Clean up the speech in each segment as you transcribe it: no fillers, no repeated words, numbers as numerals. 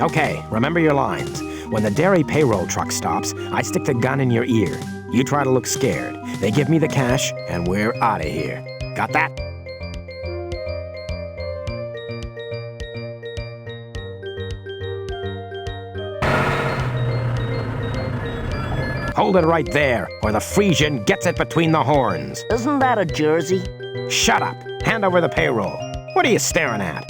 Okay, remember your lines. When the dairy payroll truck stops, I stick the gun in your ear. You try to look scared. They give me the cash, and we're out of here. Got that? Hold it right there, or the Frisian gets it between the horns. Isn't that a jersey? Shut up. Hand over the payroll. What are you staring at?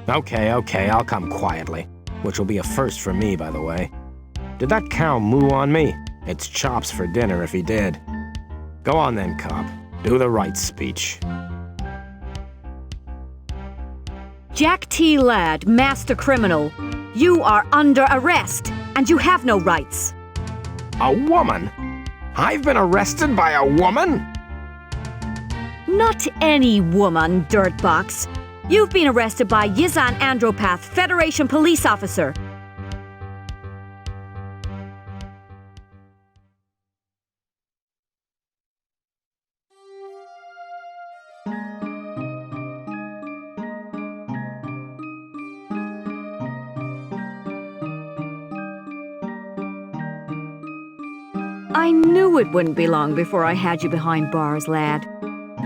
Okay, I'll come quietly. Which will be a first for me, by the way. Did that cow moo on me? It's chops for dinner if he did. Go on then, cop. Do the right speech. Jack T. Ladd, master criminal. You are under arrest, and you have no rights. A woman? I've been arrested by a woman? Not any woman, dirtbox. You've been arrested by Yizan Andropath, Federation police officer. I knew it wouldn't be long before I had you behind bars, lad.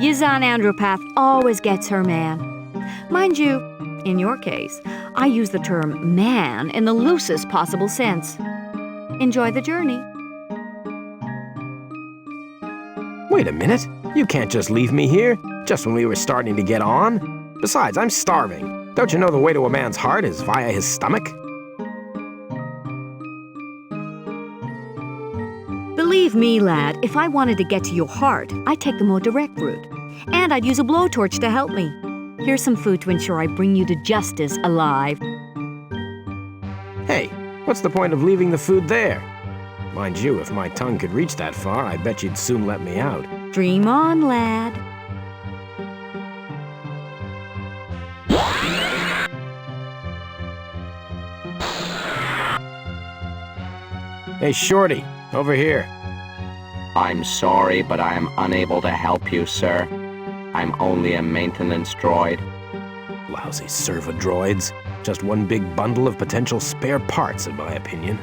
Yizan Andropath always gets her man. Mind you, in your case, I use the term man in the loosest possible sense. Enjoy the journey. Wait a minute. You can't just leave me here, just when we were starting to get on. Besides, I'm starving. Don't you know the way to a man's heart is via his stomach? Believe me, lad, if I wanted to get to your heart, I'd take the more direct route. And I'd use a blowtorch to help me. Here's some food to ensure I bring you to justice alive. Hey, what's the point of leaving the food there? Mind you, if my tongue could reach that far, I bet you'd soon let me out. Dream on, lad. Hey, Shorty, over here. I'm sorry, but I am unable to help you, sir. I'm only a maintenance droid. Lousy servo-droids. Just one big bundle of potential spare parts, in my opinion.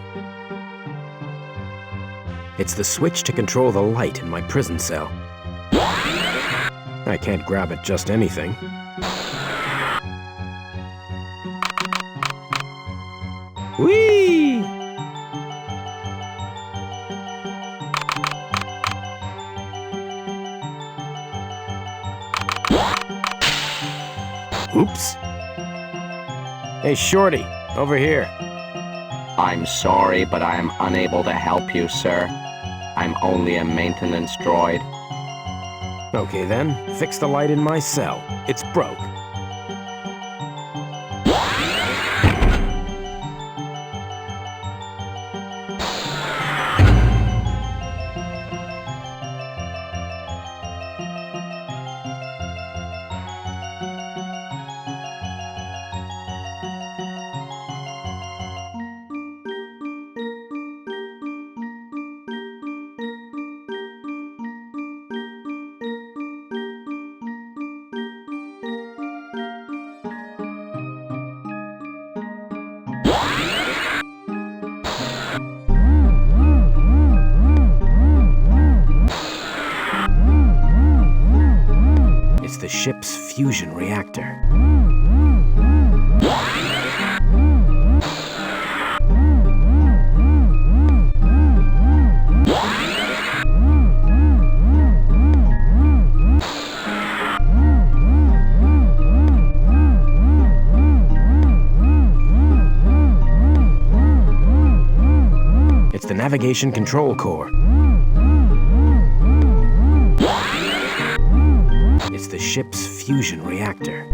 It's the switch to control the light in my prison cell. I can't grab at just anything. Whee! Oops. Hey, Shorty, over here. I'm sorry, but I am unable to help you, sir. I'm only a maintenance droid. Okay then, fix the light in my cell. It's broke. It's the ship's fusion reactor. It's the navigation control core. It's the ship's fusion reactor.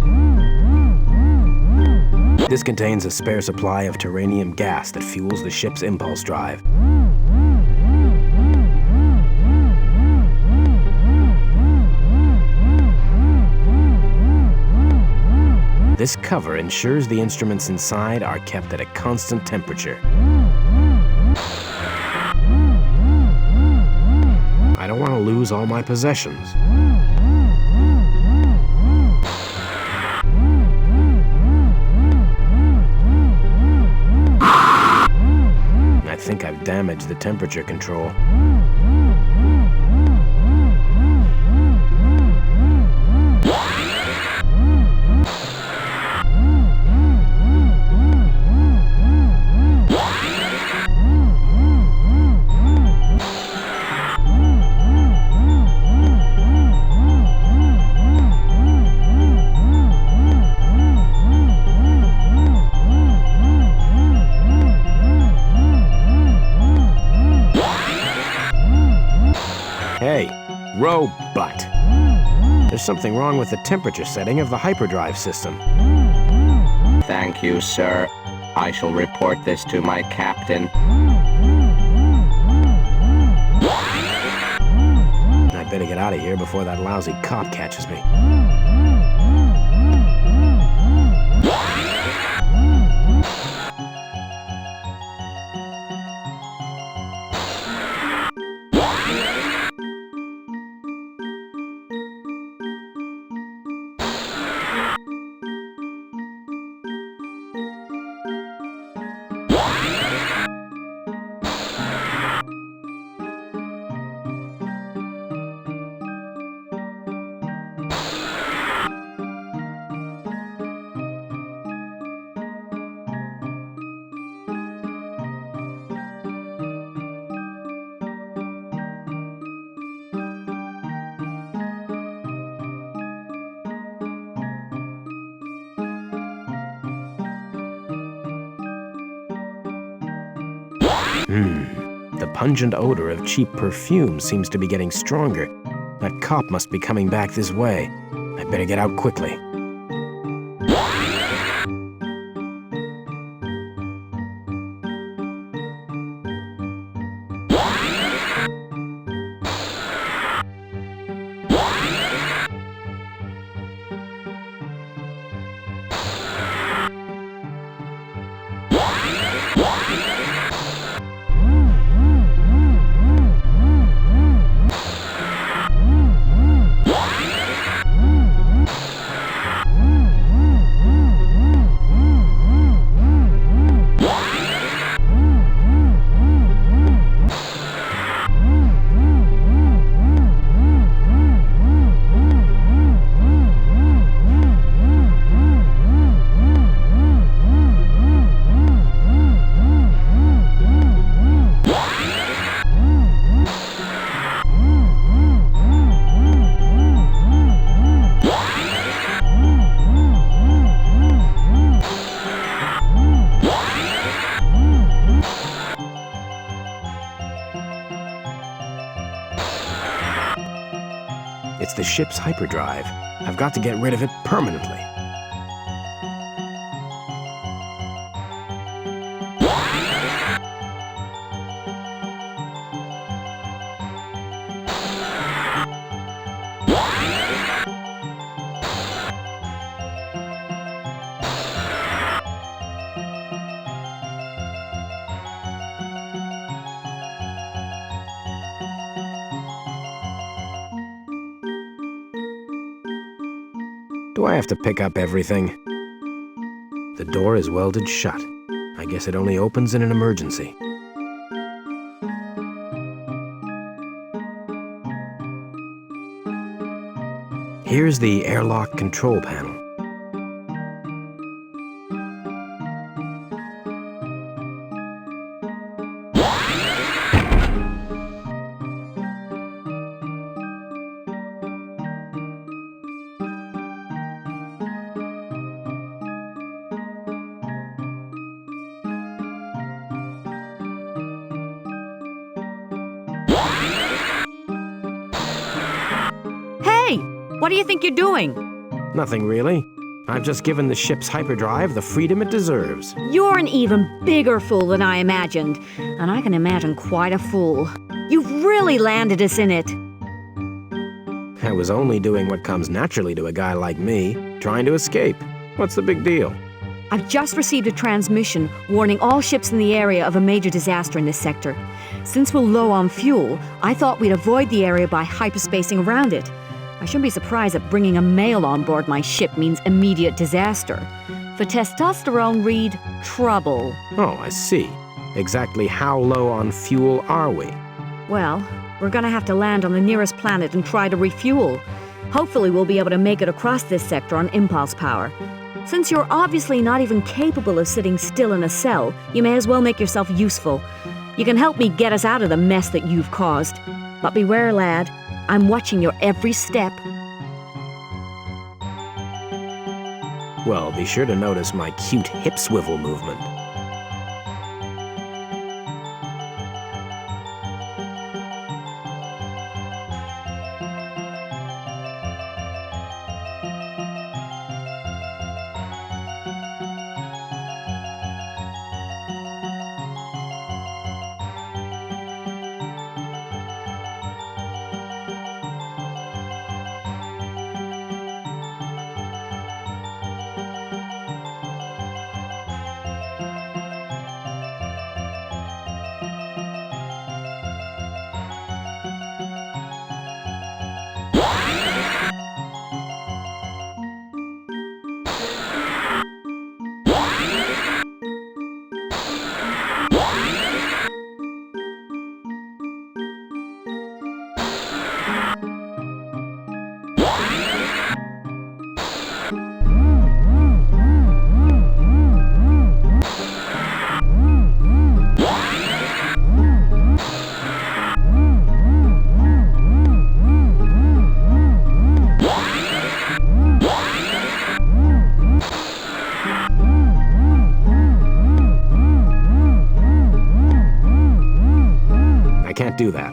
This contains a spare supply of terranium gas that fuels the ship's impulse drive. This cover ensures the instruments inside are kept at a constant temperature. I don't want to lose all my possessions. I think I've damaged the temperature control. Hey, robot. There's something wrong with the temperature setting of the hyperdrive system. Thank you, sir. I shall report this to my captain. I'd better get out of here before that lousy cop catches me. The pungent odor of cheap perfume seems to be getting stronger. That cop must be coming back this way. I better get out quickly. It's the ship's hyperdrive. I've got to get rid of it permanently. Do I have to pick up everything? The door is welded shut. I guess it only opens in an emergency. Here's the airlock control panel. Hey, what do you think you're doing? Nothing really. I've just given the ship's hyperdrive the freedom it deserves. You're an even bigger fool than I imagined, and I can imagine quite a fool. You've really landed us in it. I was only doing what comes naturally to a guy like me, trying to escape. What's the big deal? I've just received a transmission warning all ships in the area of a major disaster in this sector. Since we're low on fuel, I thought we'd avoid the area by hyperspacing around it. I shouldn't be surprised that bringing a male on board my ship means immediate disaster. For testosterone, read trouble. Oh, I see. Exactly how low on fuel are we? Well, we're gonna have to land on the nearest planet and try to refuel. Hopefully we'll be able to make it across this sector on impulse power. Since you're obviously not even capable of sitting still in a cell, you may as well make yourself useful. You can help me get us out of the mess that you've caused. But beware, lad. I'm watching your every step. Well, be sure to notice my cute hip swivel movement. I can't do that.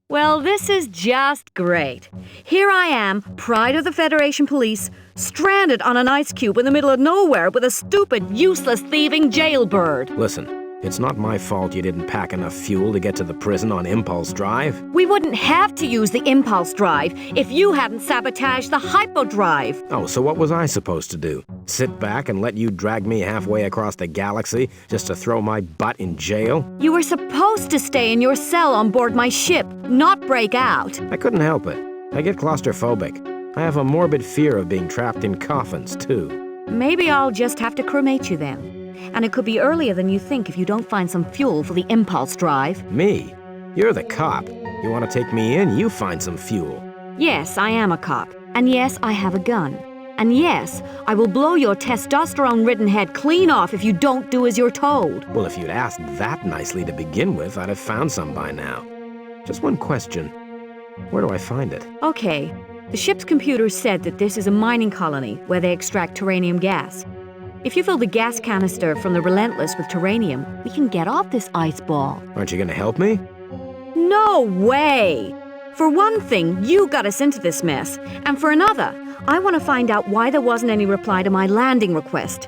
Well, this is just great. Here I am, pride of the Federation Police, stranded on an ice cube in the middle of nowhere with a stupid, useless, thieving jailbird. Listen, it's not my fault you didn't pack enough fuel to get to the prison on impulse drive. We wouldn't have to use the impulse drive if you hadn't sabotaged the hypodrive. Oh, so what was I supposed to do? Sit back and let you drag me halfway across the galaxy just to throw my butt in jail? You were supposed to stay in your cell on board my ship, not break out. I couldn't help it. I get claustrophobic. I have a morbid fear of being trapped in coffins, too. Maybe I'll just have to cremate you then. And it could be earlier than you think if you don't find some fuel for the impulse drive. Me? You're the cop. You want to take me in, you find some fuel. Yes, I am a cop. And yes, I have a gun. And yes, I will blow your testosterone-ridden head clean off if you don't do as you're told. Well, if you'd asked that nicely to begin with, I'd have found some by now. Just one question. Where do I find it? Okay. The ship's computer said that this is a mining colony where they extract terranium gas. If you fill the gas canister from the Relentless with terranium, we can get off this ice ball. Aren't you going to help me? No way! For one thing, you got us into this mess. And for another, I want to find out why there wasn't any reply to my landing request.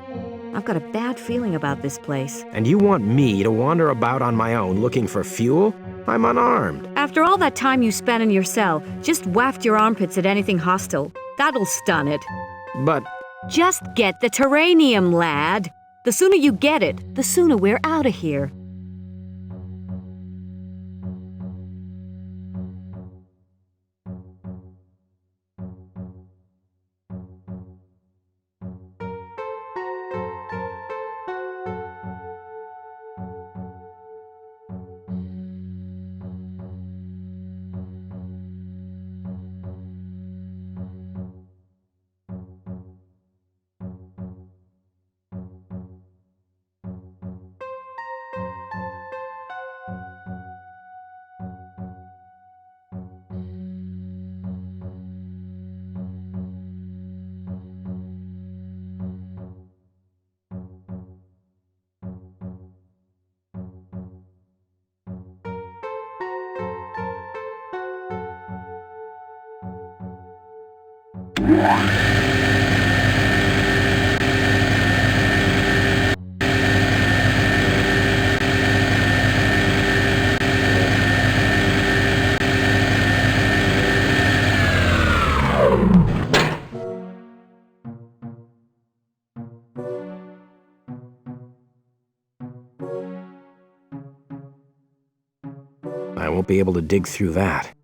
I've got a bad feeling about this place. And you want me to wander about on my own looking for fuel? I'm unarmed. After all that time you spent in your cell, just waft your armpits at anything hostile. That'll stun it. But Just get the terranium, lad. The sooner you get it, the sooner we're out of here. I won't be able to dig through that.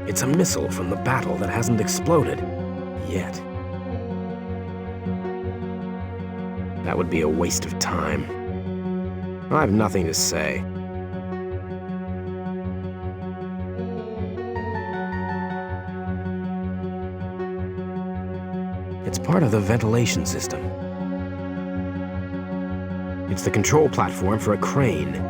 It's a missile from the battle that hasn't exploded. Yet. That would be a waste of time. I have nothing to say. It's part of the ventilation system. It's the control platform for a crane.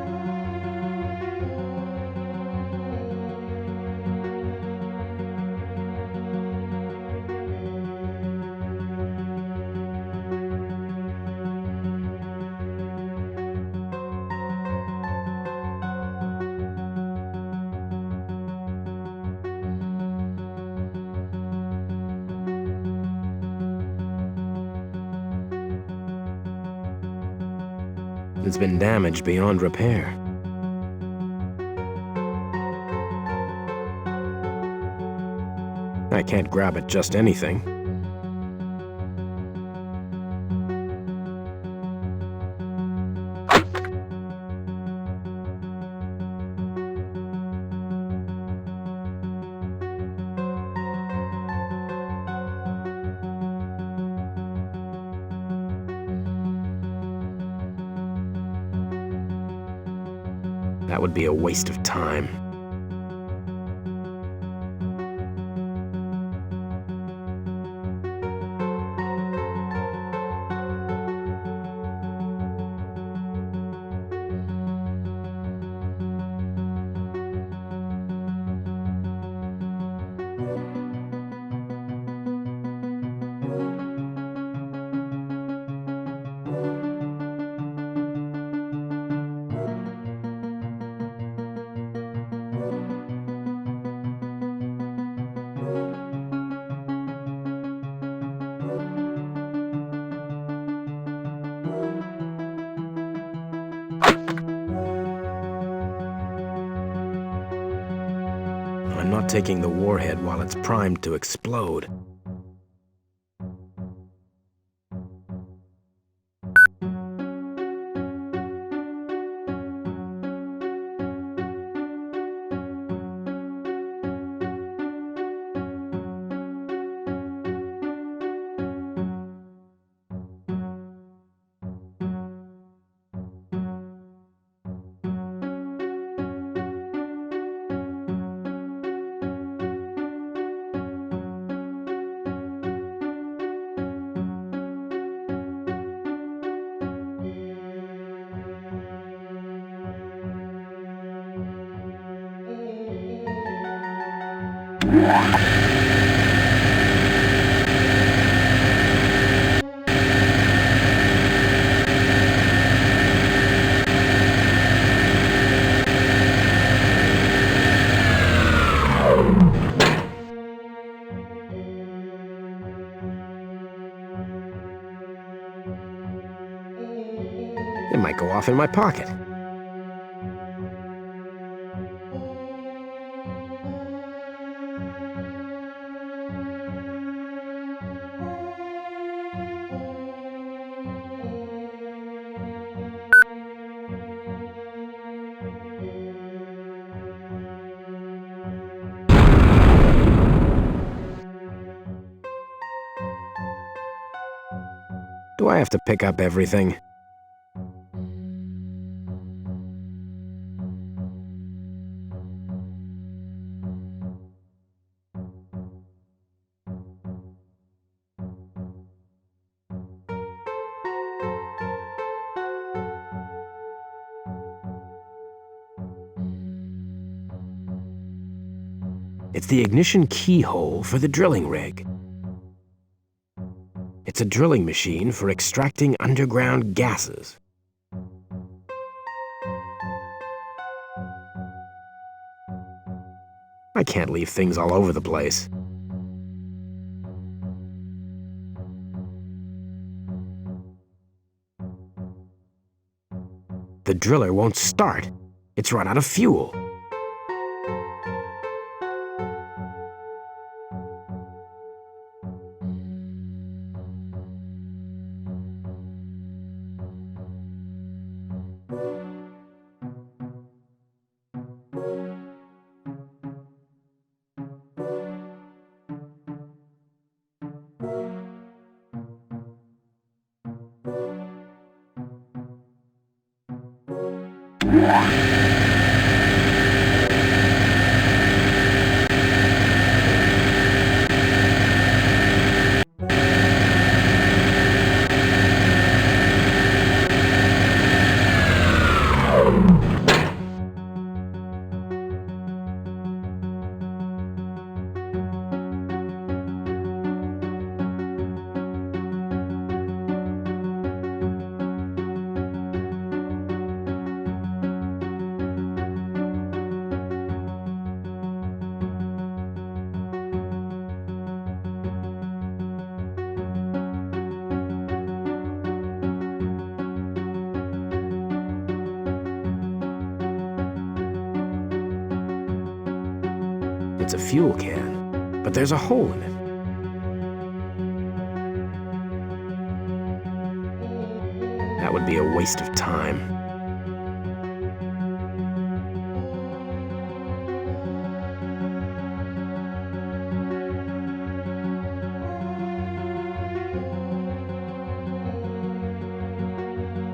It's been damaged beyond repair. I can't grab at just anything. That would be a waste of time. I'm not taking the warhead while it's primed to explode. It might go off in my pocket. Do I have to pick up everything? It's the ignition keyhole for the drilling rig. It's a drilling machine for extracting underground gases. I can't leave things all over the place. The driller won't start. It's run out of fuel. It's a fuel can, but there's a hole in it. That would be a waste of time.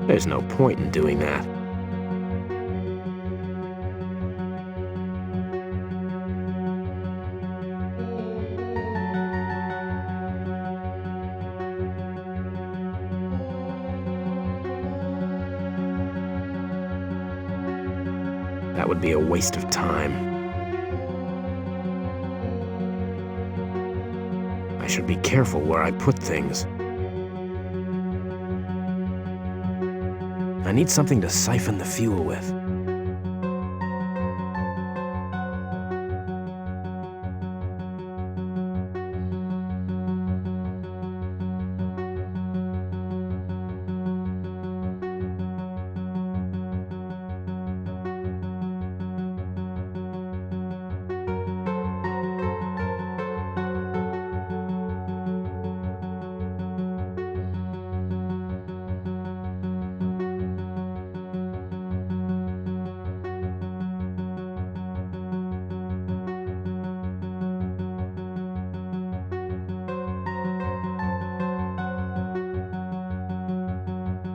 There's no point in doing that. That would be a waste of time. I should be careful where I put things. I need something to siphon the fuel with.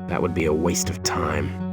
That would be a waste of time.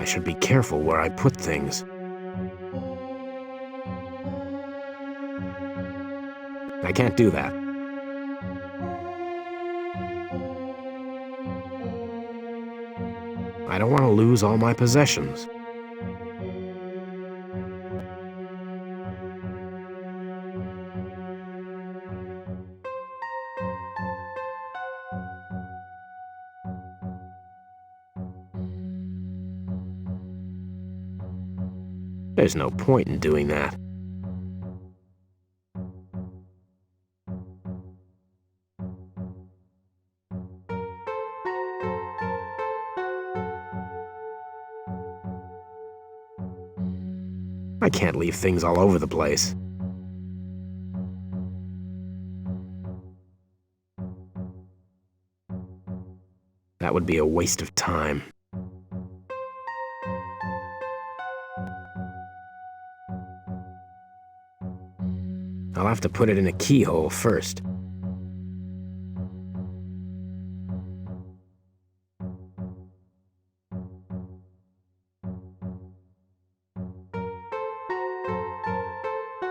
I should be careful where I put things. I can't do that. I don't want to lose all my possessions. There's no point in doing that. I can't leave things all over the place. That would be a waste of time. I'll have to put it in a keyhole first.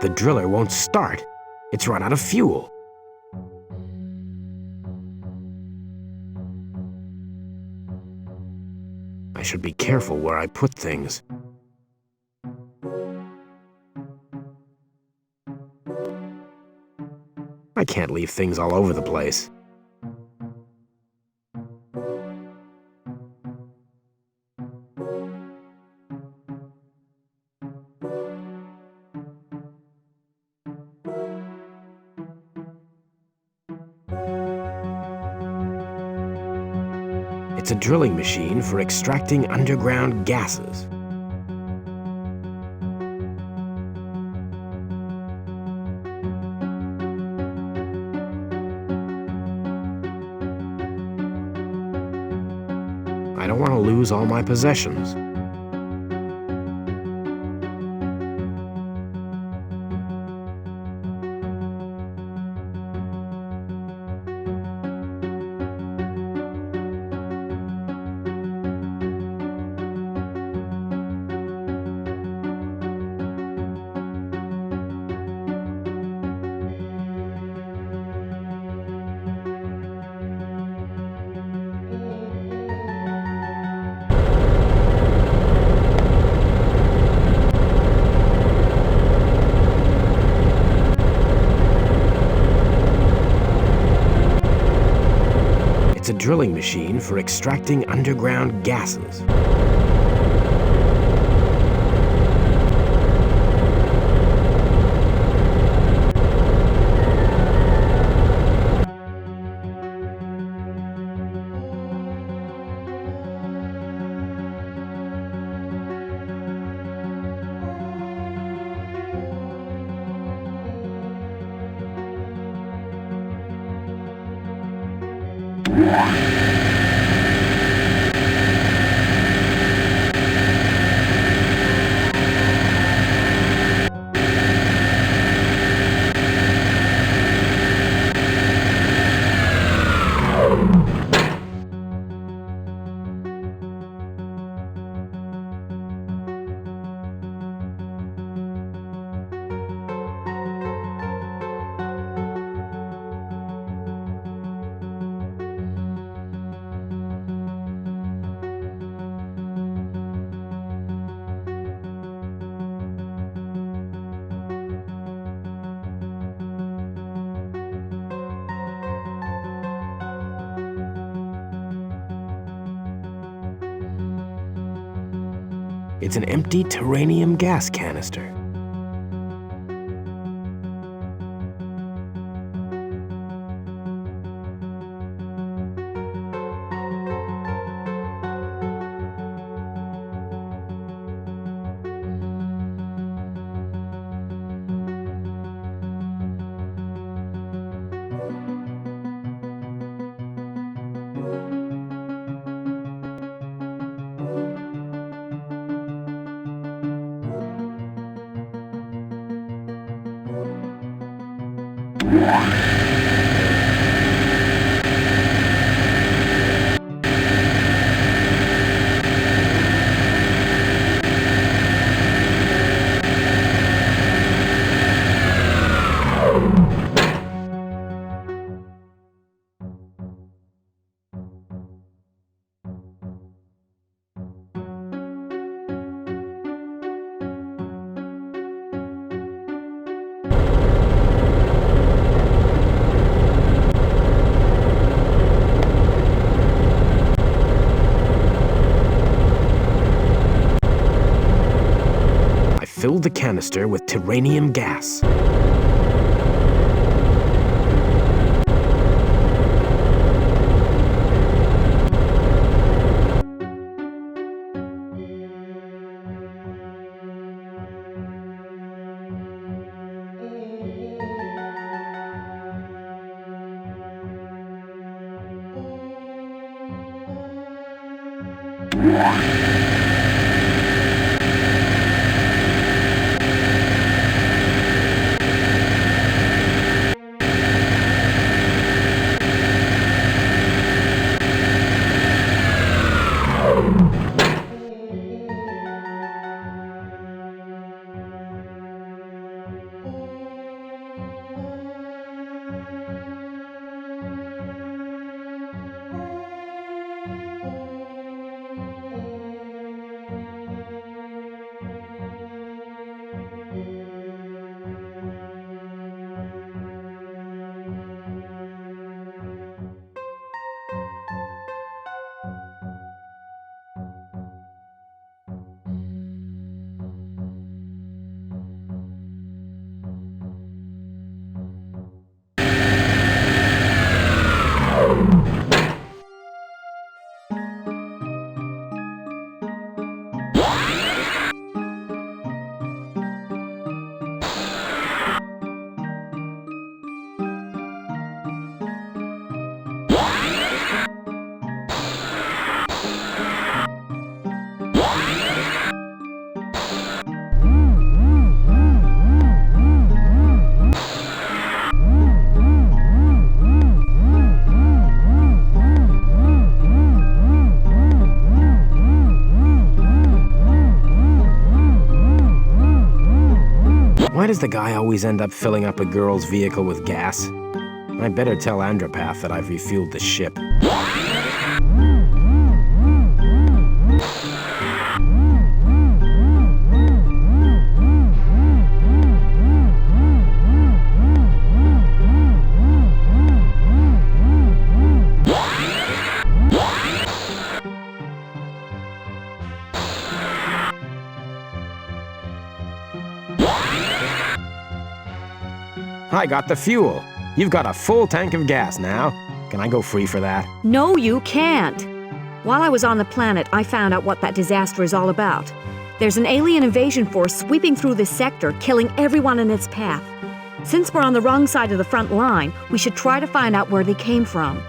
The driller won't start. It's run out of fuel. I should be careful where I put things. I can't leave things all over the place. It's a drilling machine for extracting underground gases. I don't want to lose all my possessions. It's a drilling machine for extracting underground gases. It's an empty terranium gas canister. Filled the canister with terranium gas. Why does the guy always end up filling up a girl's vehicle with gas? I better tell Andropath that I've refueled the ship. I got the fuel. You've got a full tank of gas now. Can I go free for that? No, you can't. While I was on the planet, I found out what that disaster is all about. There's an alien invasion force sweeping through this sector, killing everyone in its path. Since we're on the wrong side of the front line, we should try to find out where they came from.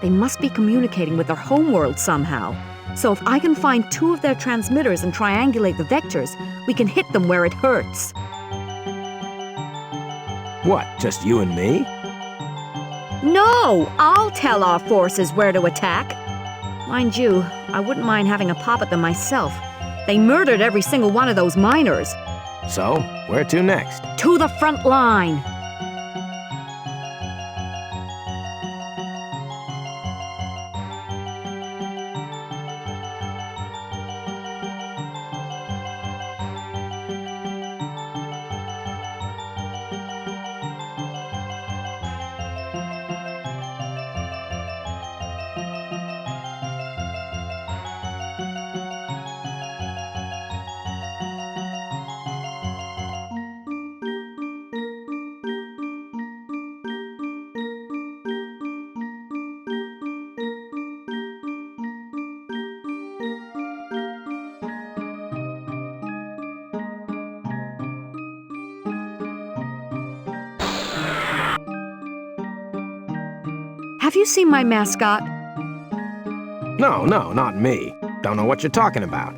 They must be communicating with their homeworld somehow. So if I can find 2 of their transmitters and triangulate the vectors, we can hit them where it hurts. What, just you and me? No! I'll tell our forces where to attack. Mind you, I wouldn't mind having a pop at them myself. They murdered every single one of those miners. So, where to next? To the front line. have you seen my mascot? No, not me. Don't know what you're talking about.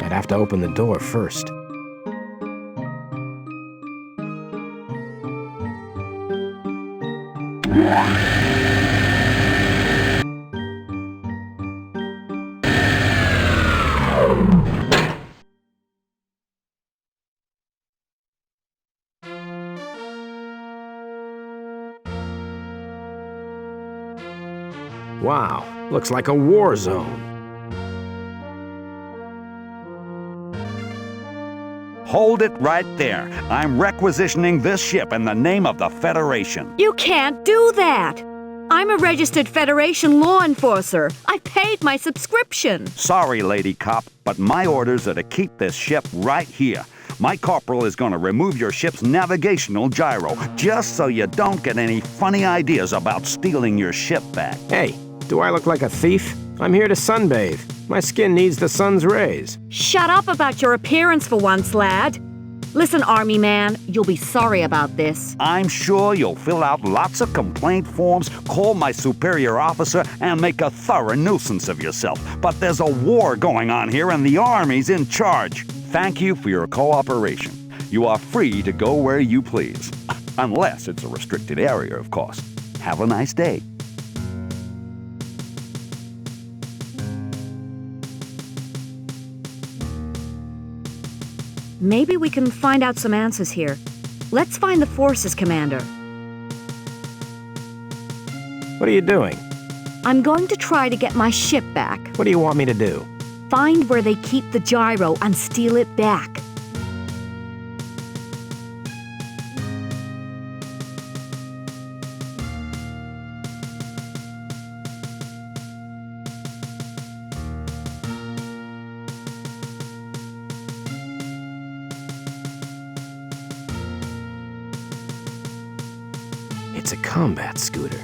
I'd have to open the door first. Wow, looks like a war zone. Hold it right there. I'm requisitioning this ship in the name of the Federation. You can't do that! I'm a registered Federation law enforcer. I paid my subscription. Sorry, Lady Cop, but my orders are to keep this ship right here. My corporal is going to remove your ship's navigational gyro, just so you don't get any funny ideas about stealing your ship back. Hey, do I look like a thief? I'm here to sunbathe. My skin needs the sun's rays. Shut up about your appearance for once, lad. Listen, Army man, you'll be sorry about this. I'm sure you'll fill out lots of complaint forms, call my superior officer, and make a thorough nuisance of yourself. But there's a war going on here, and the Army's in charge. Thank you for your cooperation. You are free to go where you please. Unless it's a restricted area, of course. Have a nice day. Maybe we can find out some answers here. Let's find the Forces commander. What are you doing? I'm going to try to get my ship back. What do you want me to do? Find where they keep the gyro and steal it back. It's a combat scooter.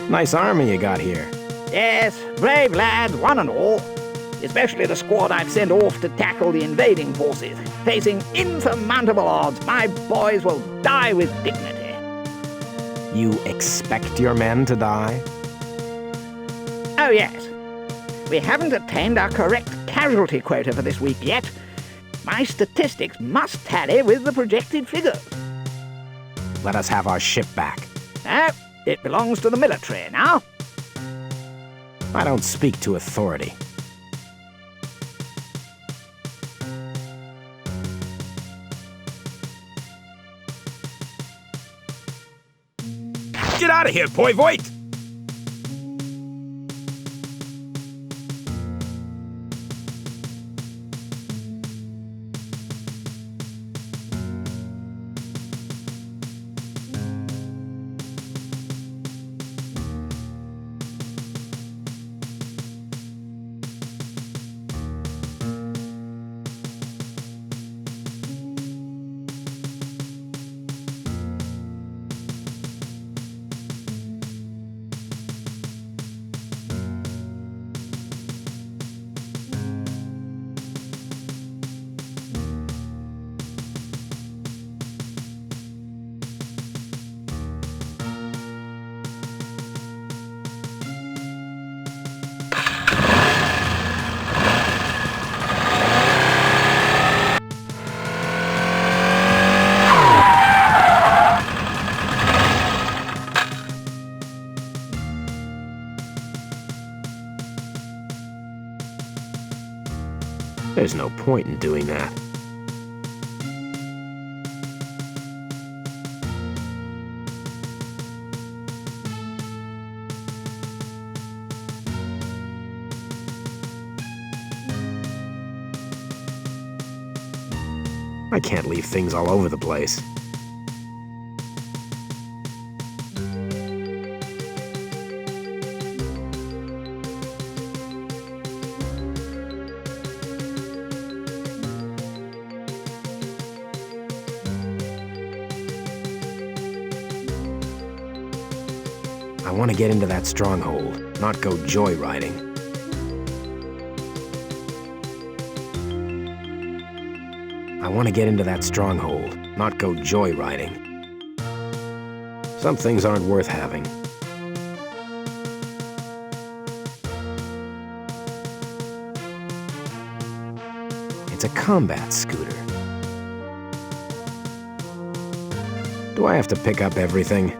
Nice army you got here. Yes, brave lads, one and all. Especially the squad I've sent off to tackle the invading forces. Facing insurmountable odds, my boys will die with dignity. You expect your men to die? Oh yes. We haven't attained our correct casualty quota for this week yet. My statistics must tally with the projected figures. Let us have our ship back. No, it belongs to the military now. I don't speak to authority. Get out of here, boy! Wait! There's no point in doing that. I can't leave things all over the place. I want to get into that stronghold, not go joyriding. I want to get into that stronghold, not go joyriding. Some things aren't worth having. It's a combat scooter. Do I have to pick up everything?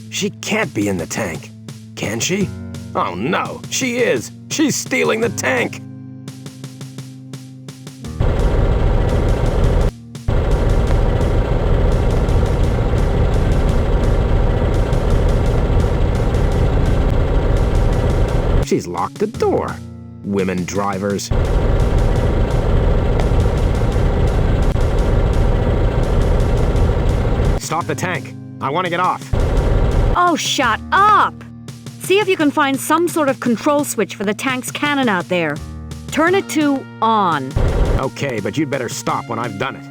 She can't be in the tank, can she? Oh no, she is! She's stealing the tank! She's locked the door. Women drivers. Stop the tank. I want to get off. Oh, shut up! See if you can find some sort of control switch for the tank's cannon out there. Turn it to on. Okay, but you'd better stop when I've done it.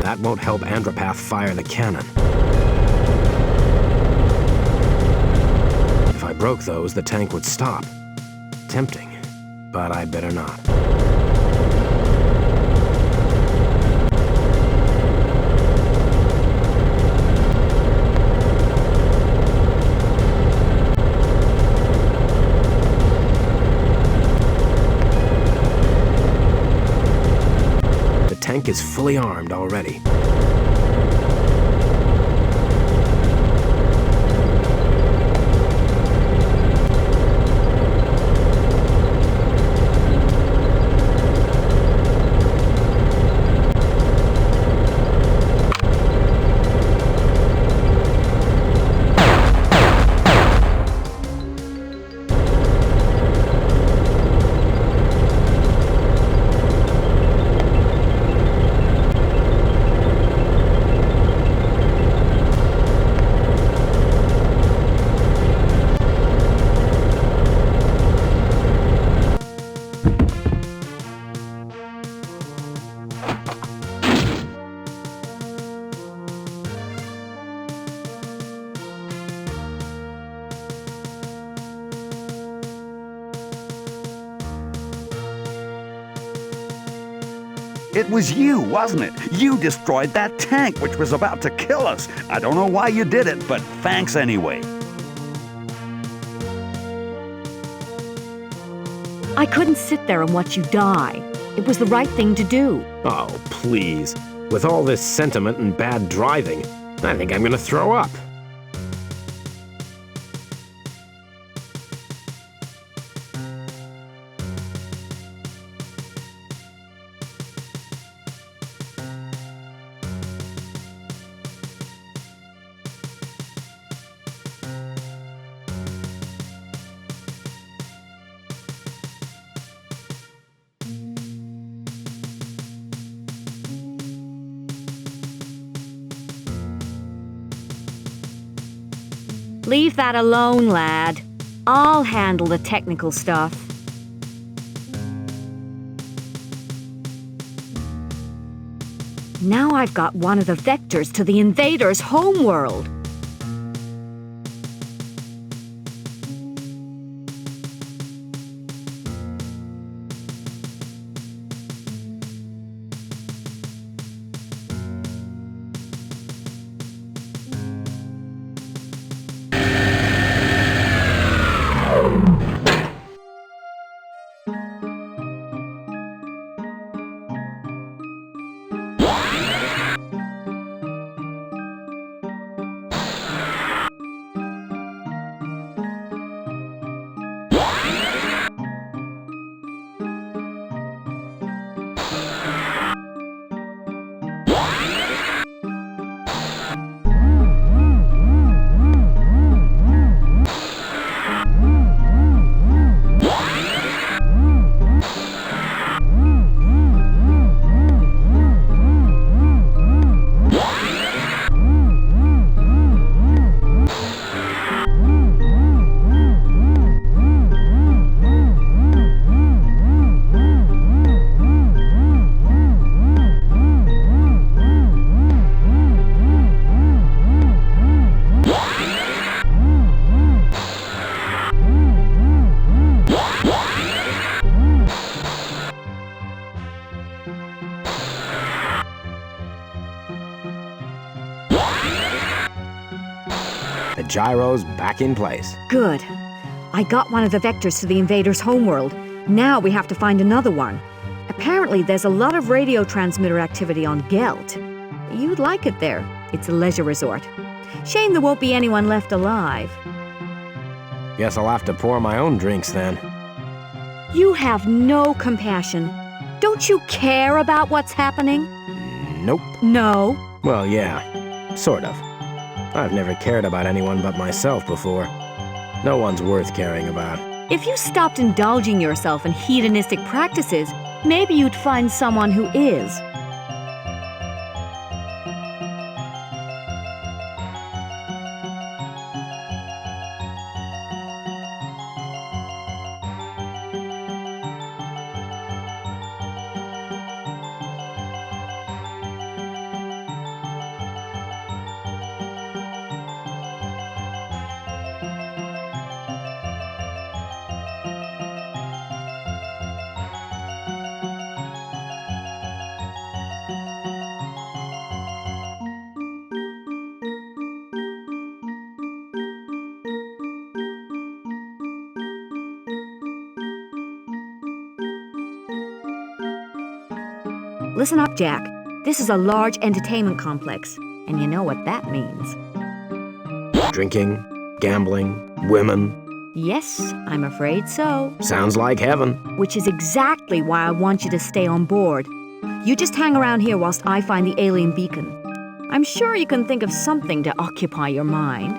That won't help Andropath fire the cannon. If I broke those, the tank would stop. Tempting, but I better not. The tank is fully armed already. It was you, wasn't it? You destroyed that tank, which was about to kill us. I don't know why you did it, but thanks anyway. I couldn't sit there and watch you die. It was the right thing to do. Oh, please. With all this sentiment and bad driving, I think I'm gonna throw up. Leave that alone, lad. I'll handle the technical stuff. Now I've got one of the vectors to the invader's homeworld. The gyro's back in place. Good. I got one of the vectors to the invader's homeworld. Now we have to find another one. Apparently there's a lot of radio transmitter activity on Gelt. You'd like it there. It's a leisure resort. Shame there won't be anyone left alive. Guess I'll have to pour my own drinks then. You have no compassion. Don't you care about what's happening? Nope. No. Well, yeah. Sort of. I've never cared about anyone but myself before. No one's worth caring about. If you stopped indulging yourself in hedonistic practices, maybe you'd find someone who is. Listen up, Jack. This is a large entertainment complex, and you know what that means. Drinking, gambling, women. Yes, I'm afraid so. Sounds like heaven. Which is exactly why I want you to stay on board. You just hang around here whilst I find the alien beacon. I'm sure you can think of something to occupy your mind.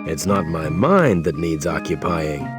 It's not my mind that needs occupying.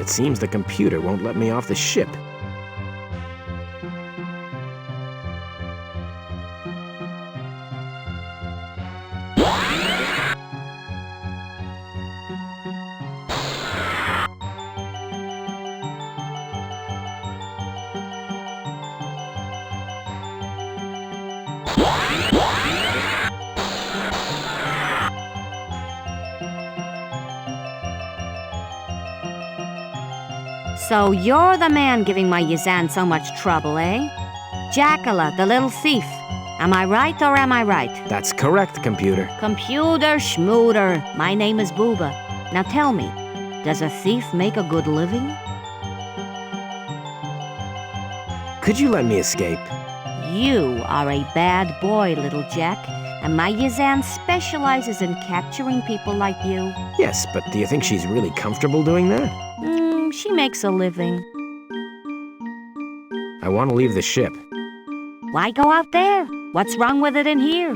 It seems the computer won't let me off the ship. So you're the man giving my Yazan so much trouble, eh? Jackala, the little thief. Am I right or am I right? That's correct, computer. Computer schmooter. My name is Booba. Now tell me, does a thief make a good living? Could you let me escape? You are a bad boy, little Jack, and my Yazan specializes in capturing people like you. Yes, but do you think she's really comfortable doing that? She makes a living. I want to leave the ship. Why go out there? What's wrong with it in here?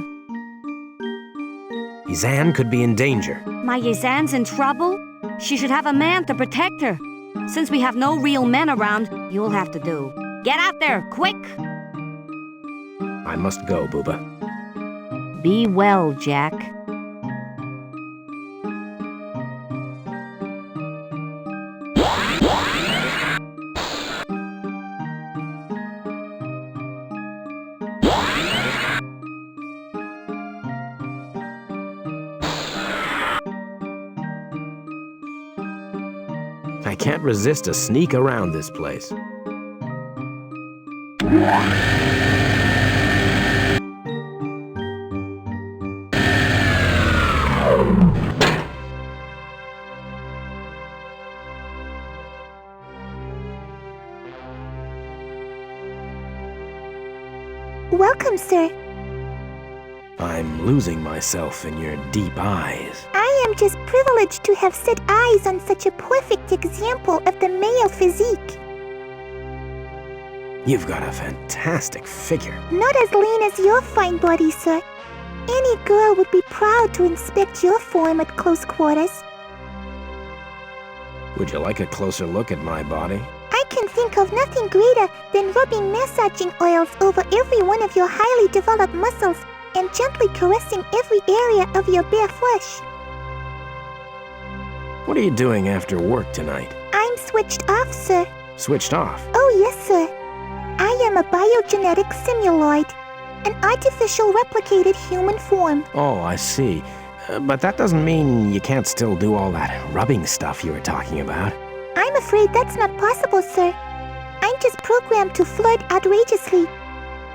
Yazan could be in danger. My Yazan's in trouble? She should have a man to protect her. Since we have no real men around, you'll have to do. Get out there, quick! I must go, Booba. Be well, Jack. I can't resist a sneak around this place. Welcome, sir. I'm losing myself in your deep eyes. I am just privileged to have set eyes on such a perfect example of the male physique. You've got a fantastic figure. Not as lean as your fine body, sir. Any girl would be proud to inspect your form at close quarters. Would you like a closer look at my body? I can think of nothing greater than rubbing massaging oils over every one of your highly developed muscles and gently caressing every area of your bare flesh. What are you doing after work tonight? I'm switched off, sir. Switched off? Oh, yes, sir. I am a biogenetic simuloid, an artificial replicated human form. Oh, I see. But that doesn't mean you can't still do all that rubbing stuff you were talking about. I'm afraid that's not possible, sir. I'm just programmed to flirt outrageously.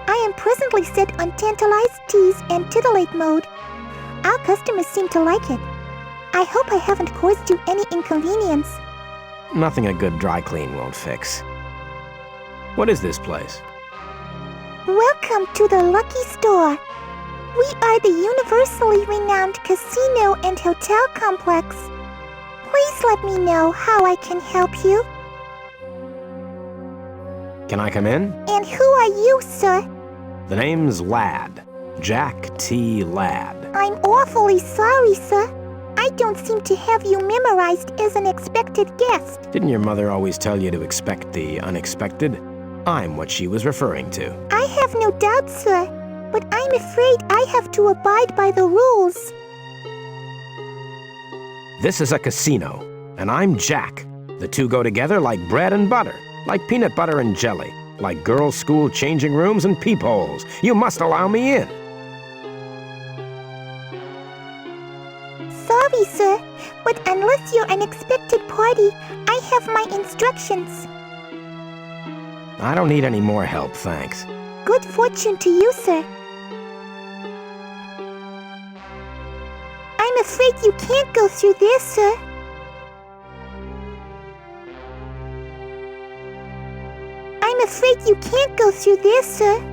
I am presently set on tantalize, tease, and titillate mode. Our customers seem to like it. I hope I haven't caused you any inconvenience. Nothing a good dry clean won't fix. What is this place? Welcome to the Lucky Store. We are the universally renowned casino and hotel complex. Please let me know how I can help you. Can I come in? And who are you, sir? The name's Ladd. Jack T. Ladd. I'm awfully sorry, sir. I don't seem to have you memorized as an expected guest. Didn't your mother always tell you to expect the unexpected? I'm what she was referring to. I have no doubt, sir, but I'm afraid I have to abide by the rules. This is a casino, and I'm Jack. The two go together like bread and butter, like peanut butter and jelly, like girls' school changing rooms and peepholes. You must allow me in. Sorry, sir, but unless you're an expected party, I have my instructions. I don't need any more help, thanks. Good fortune to you, sir. I'm afraid you can't go through there, sir. I'm afraid you can't go through there, sir.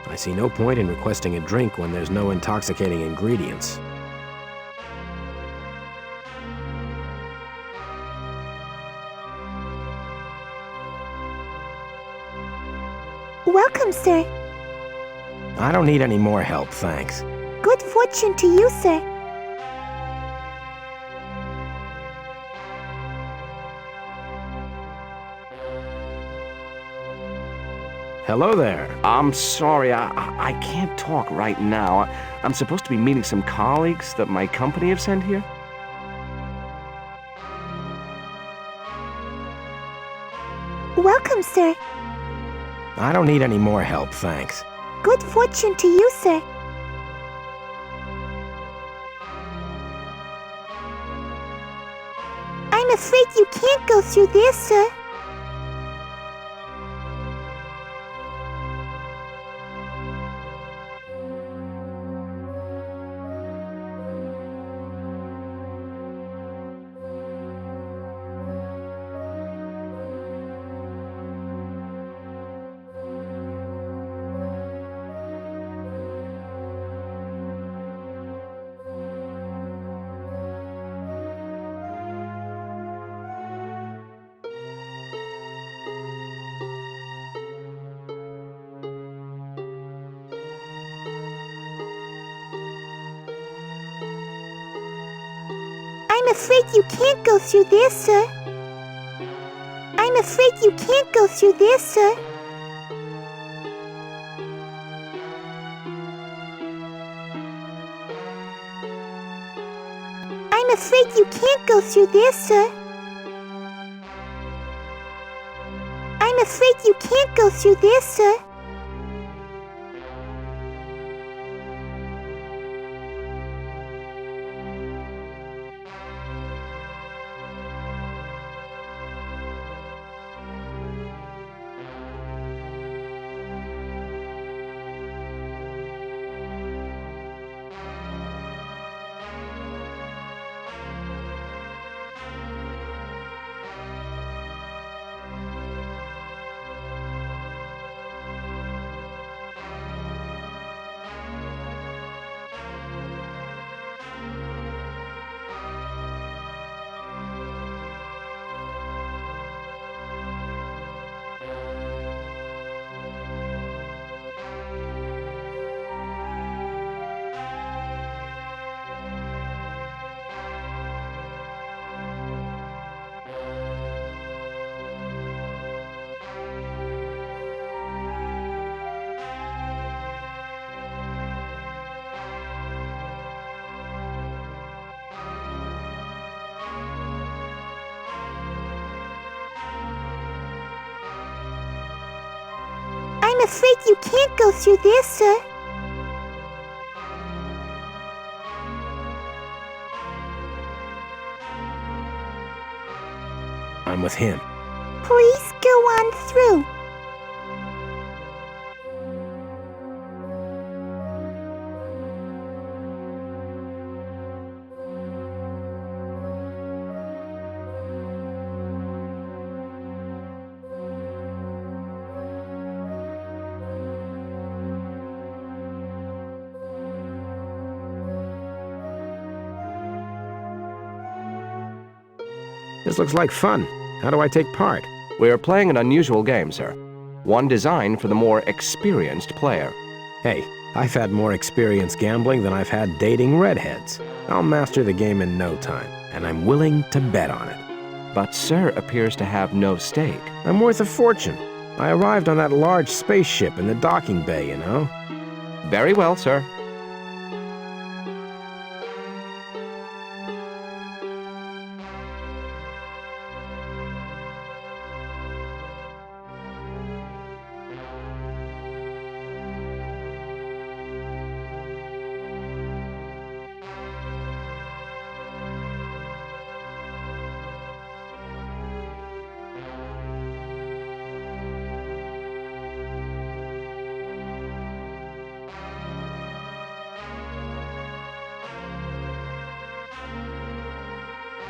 I see no point in requesting a drink when there's no intoxicating ingredients. Welcome, sir. I don't need any more help, thanks. Good fortune to you, sir. Hello there. I'm sorry, I can't talk right now. I'm supposed to be meeting some colleagues that my company have sent here. Welcome, sir. I don't need any more help, thanks. Good fortune to you, sir. I'm afraid you can't go through there, sir. I'm afraid you can't go through there, sir. I'm afraid you can't go through there, sir. I'm afraid you can't go through there, sir. I'm afraid you can't go through there, sir. I'm afraid you can't go through there, sir. I'm with him. Please go on through. This looks like fun. How do I take part? We are playing an unusual game, sir. One designed for the more experienced player. Hey, I've had more experience gambling than I've had dating redheads. I'll master the game in no time, and I'm willing to bet on it. But sir appears to have no stake. I'm worth a fortune. I arrived on that large spaceship in the docking bay, you know? Very well, sir.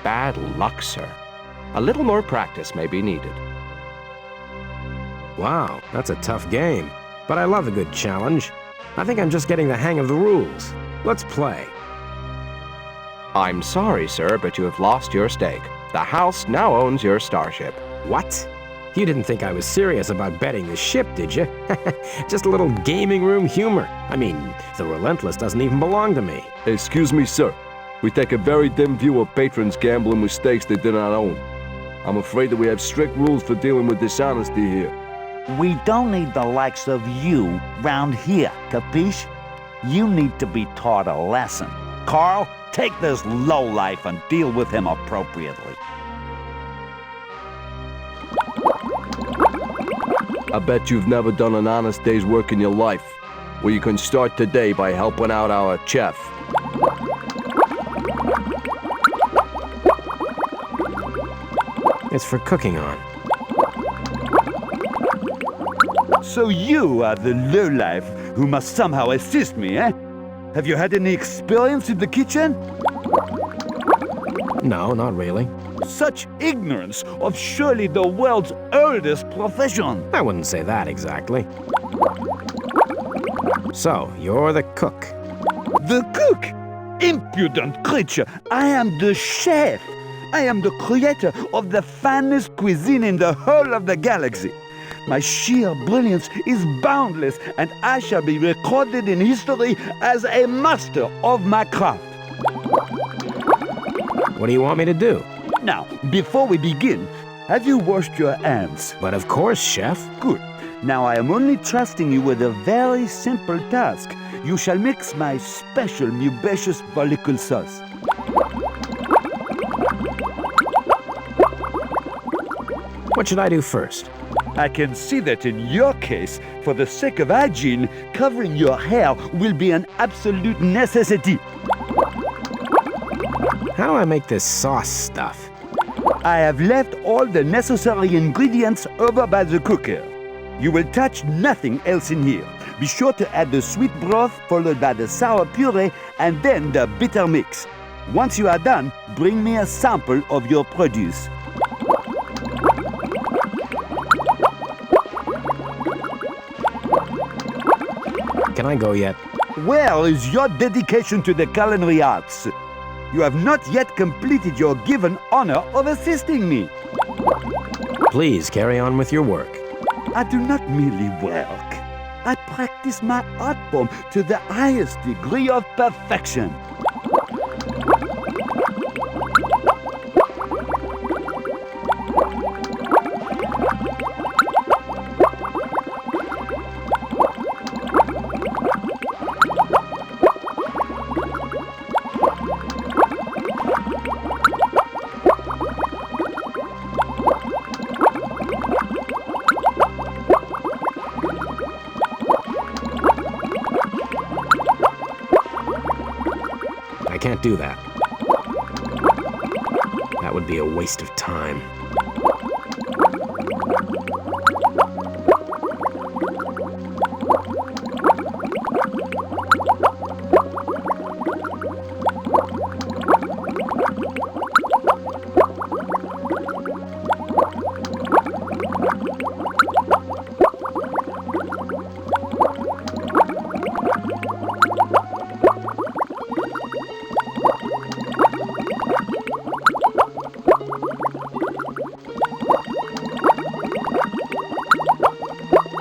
Bad luck, sir. A little more practice may be needed. Wow, that's a tough game. But I love a good challenge. I think I'm just getting the hang of the rules. Let's play. I'm sorry, sir, but you have lost your stake. The house now owns your starship. What? You didn't think I was serious about betting the ship, did you? Just a little gaming room humor. I mean, the Relentless doesn't even belong to me. Excuse me, sir. We take a very dim view of patrons gambling with stakes they do not own. I'm afraid that we have strict rules for dealing with dishonesty here. We don't need the likes of you round here, capiche? You need to be taught a lesson. Carl, take this lowlife and deal with him appropriately. I bet you've never done an honest day's work in your life. Well, you can start today by helping out our chef. It's for cooking on. So you are the lowlife who must somehow assist me, eh? Have you had any experience in the kitchen? No, not really. Such ignorance of surely the world's oldest profession. I wouldn't say that exactly. So, you're the cook. The cook? Impudent creature! I am the chef! I am the creator of the finest cuisine in the whole of the galaxy. My sheer brilliance is boundless, and I shall be recorded in history as a master of my craft. What do you want me to do? Now, before we begin, have you washed your hands? But of course, chef. Good. Now I am only trusting you with a very simple task. You shall mix my special mubaceous follicle sauce. What should I do first? I can see that in your case, for the sake of hygiene, covering your hair will be an absolute necessity. How do I make this sauce stuff? I have left all the necessary ingredients over by the cooker. You will touch nothing else in here. Be sure to add the sweet broth followed by the sour puree and then the bitter mix. Once you are done, bring me a sample of your produce. Can I go yet? Where is your dedication to the culinary arts? You have not yet completed your given honor of assisting me. Please carry on with your work. I do not merely work. I practice my art form to the highest degree of perfection. I can't do that. That would be a waste of time.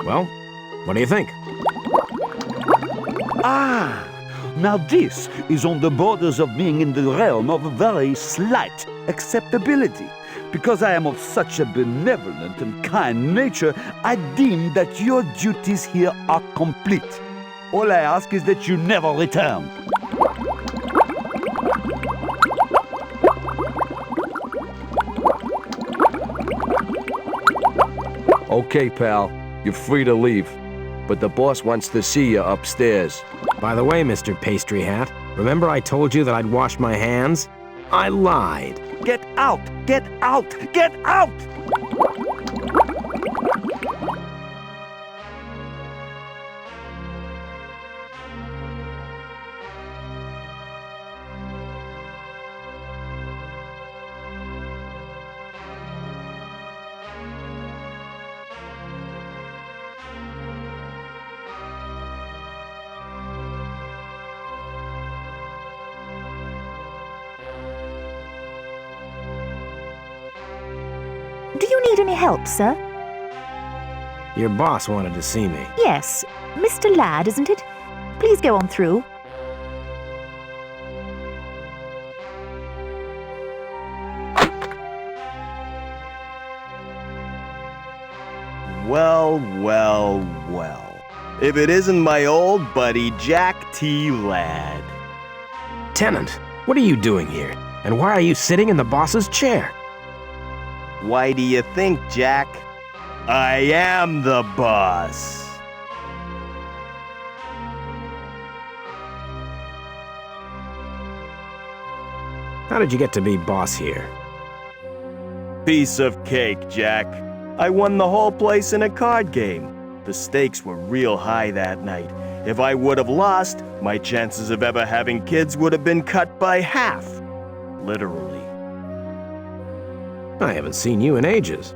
Well, what do you think? Ah! Now this is on the borders of being in the realm of very slight acceptability. Because I am of such a benevolent and kind nature, I deem that your duties here are complete. All I ask is that you never return. Okay, pal. You're free to leave. But the boss wants to see you upstairs. By the way, Mr. Pastry Hat, remember I told you that I'd wash my hands? I lied. Get out! Get out! Get out! Do you need any help, sir? Your boss wanted to see me. Yes, Mr. Ladd, isn't it? Please go on through. Well, well, well. If it isn't my old buddy Jack T. Ladd. Tenant, what are you doing here? And why are you sitting in the boss's chair? Why do you think, Jack? I am the boss. How did you get to be boss here? Piece of cake, Jack. I won the whole place in a card game. The stakes were real high that night. If I would have lost, my chances of ever having kids would have been cut by half. Literally. I haven't seen you in ages.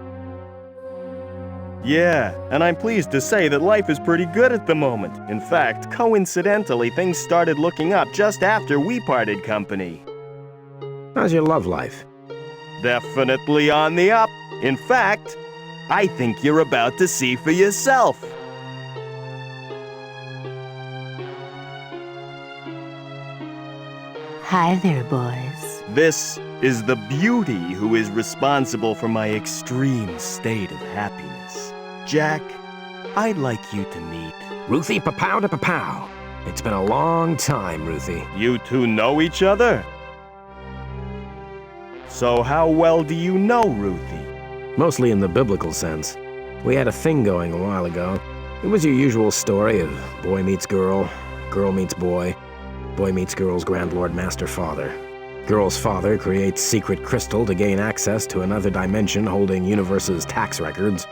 Yeah, and I'm pleased to say that life is pretty good at the moment. In fact, coincidentally, things started looking up just after we parted company. How's your love life? Definitely on the up. In fact, I think you're about to see for yourself. Hi there, boys. This is the beauty who is responsible for my extreme state of happiness. Jack, I'd like you to meet. Ruthie Papow to Papow. It's been a long time, Ruthie. You two know each other? So how well do you know Ruthie? Mostly in the biblical sense. We had a thing going a while ago. It was your usual story of boy meets girl meets boy meets girl's Grand Lord Master Father. Girl's father creates secret crystal to gain access to another dimension holding universe's tax records.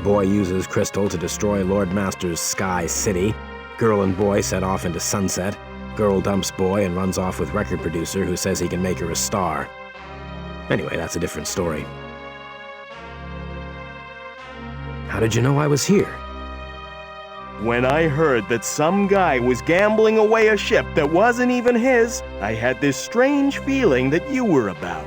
Boy uses crystal to destroy Lord Master's Sky City. Girl and boy set off into sunset. Girl dumps boy and runs off with record producer who says he can make her a star. Anyway, that's a different story. How did you know I was here? When I heard that some guy was gambling away a ship that wasn't even his, I had this strange feeling that you were about.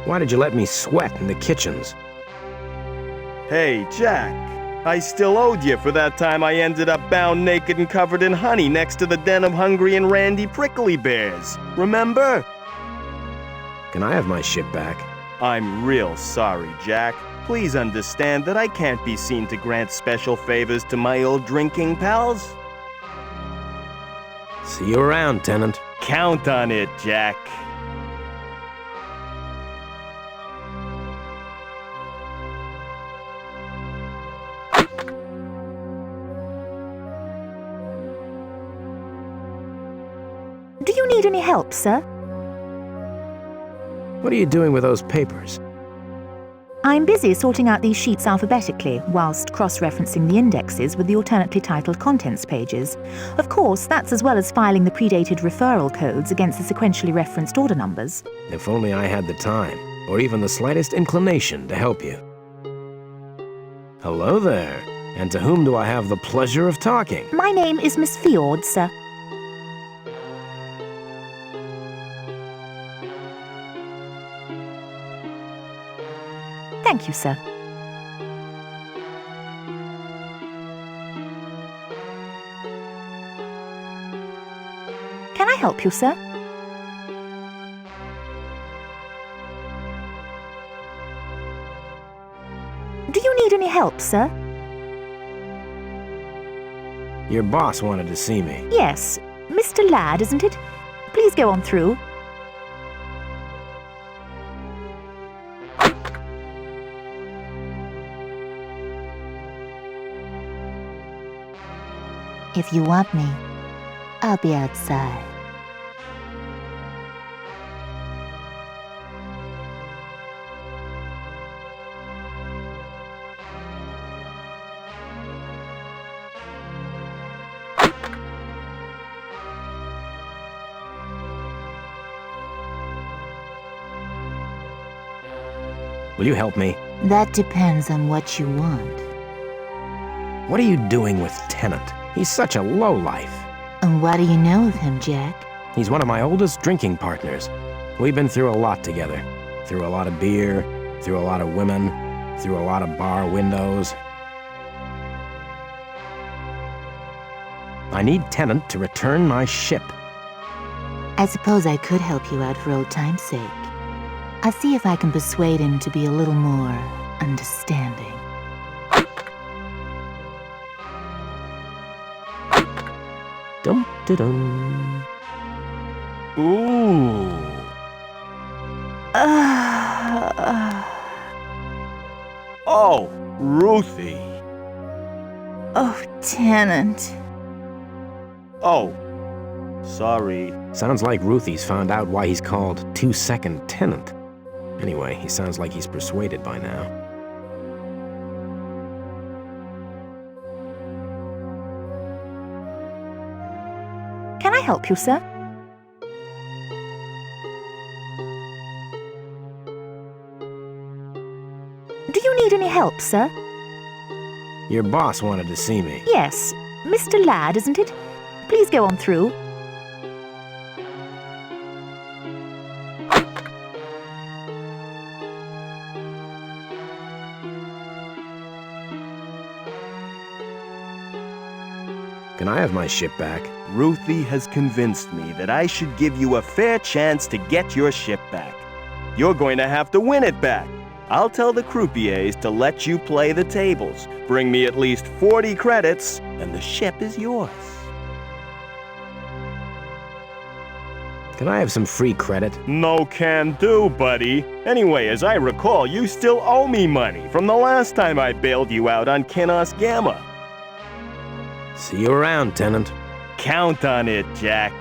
Why did you let me sweat in the kitchens? Hey, Jack. I still owed you for that time I ended up bound naked and covered in honey next to the den of hungry and randy prickly bears. Remember? Can I have my ship back? I'm real sorry, Jack. Please understand that I can't be seen to grant special favors to my old drinking pals. See you around, Tenant. Count on it, Jack. Do you need any help, sir? What are you doing with those papers? I'm busy sorting out these sheets alphabetically, whilst cross-referencing the indexes with the alternately titled contents pages. Of course, that's as well as filing the predated referral codes against the sequentially referenced order numbers. If only I had the time, or even the slightest inclination to help you. Hello there, and to whom do I have the pleasure of talking? My name is Miss Fjord, sir. Thank you, sir. Can I help you, sir? Do you need any help, sir? Your boss wanted to see me. Yes. Mr. Ladd, isn't it? Please go on through. If you want me, I'll be outside. Will you help me? That depends on what you want. What are you doing with Tenant? He's such a lowlife. And what do you know of him, Jack? He's one of my oldest drinking partners. We've been through a lot together. Through a lot of beer, through a lot of women, through a lot of bar windows. I need Tenant to return my ship. I suppose I could help you out for old time's sake. I'll see if I can persuade him to be a little more understanding. Dum da dum. Ooh. Oh, Ruthie. Oh, Tenant. Oh, sorry. Sounds like Ruthie's found out why he's called 2-second tenant. Anyway, he sounds like he's persuaded by now. Can I help you, sir? Do you need any help, sir? Your boss wanted to see me. Yes, Mr. Ladd, isn't it? Please go on through. Can I have my ship back? Ruthie has convinced me that I should give you a fair chance to get your ship back. You're going to have to win it back. I'll tell the croupiers to let you play the tables. Bring me at least 40 credits, and the ship is yours. Can I have some free credit? No can do, buddy. Anyway, as I recall, you still owe me money from the last time I bailed you out on Kinos Gamma. See you around, tenant. Count on it, Jack.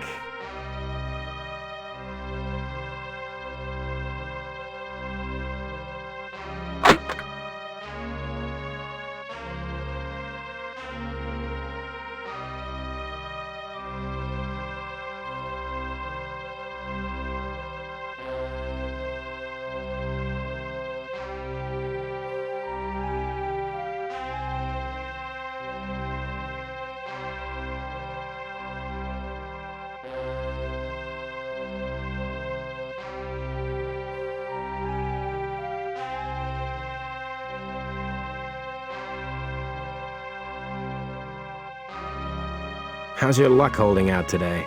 How's your luck holding out today?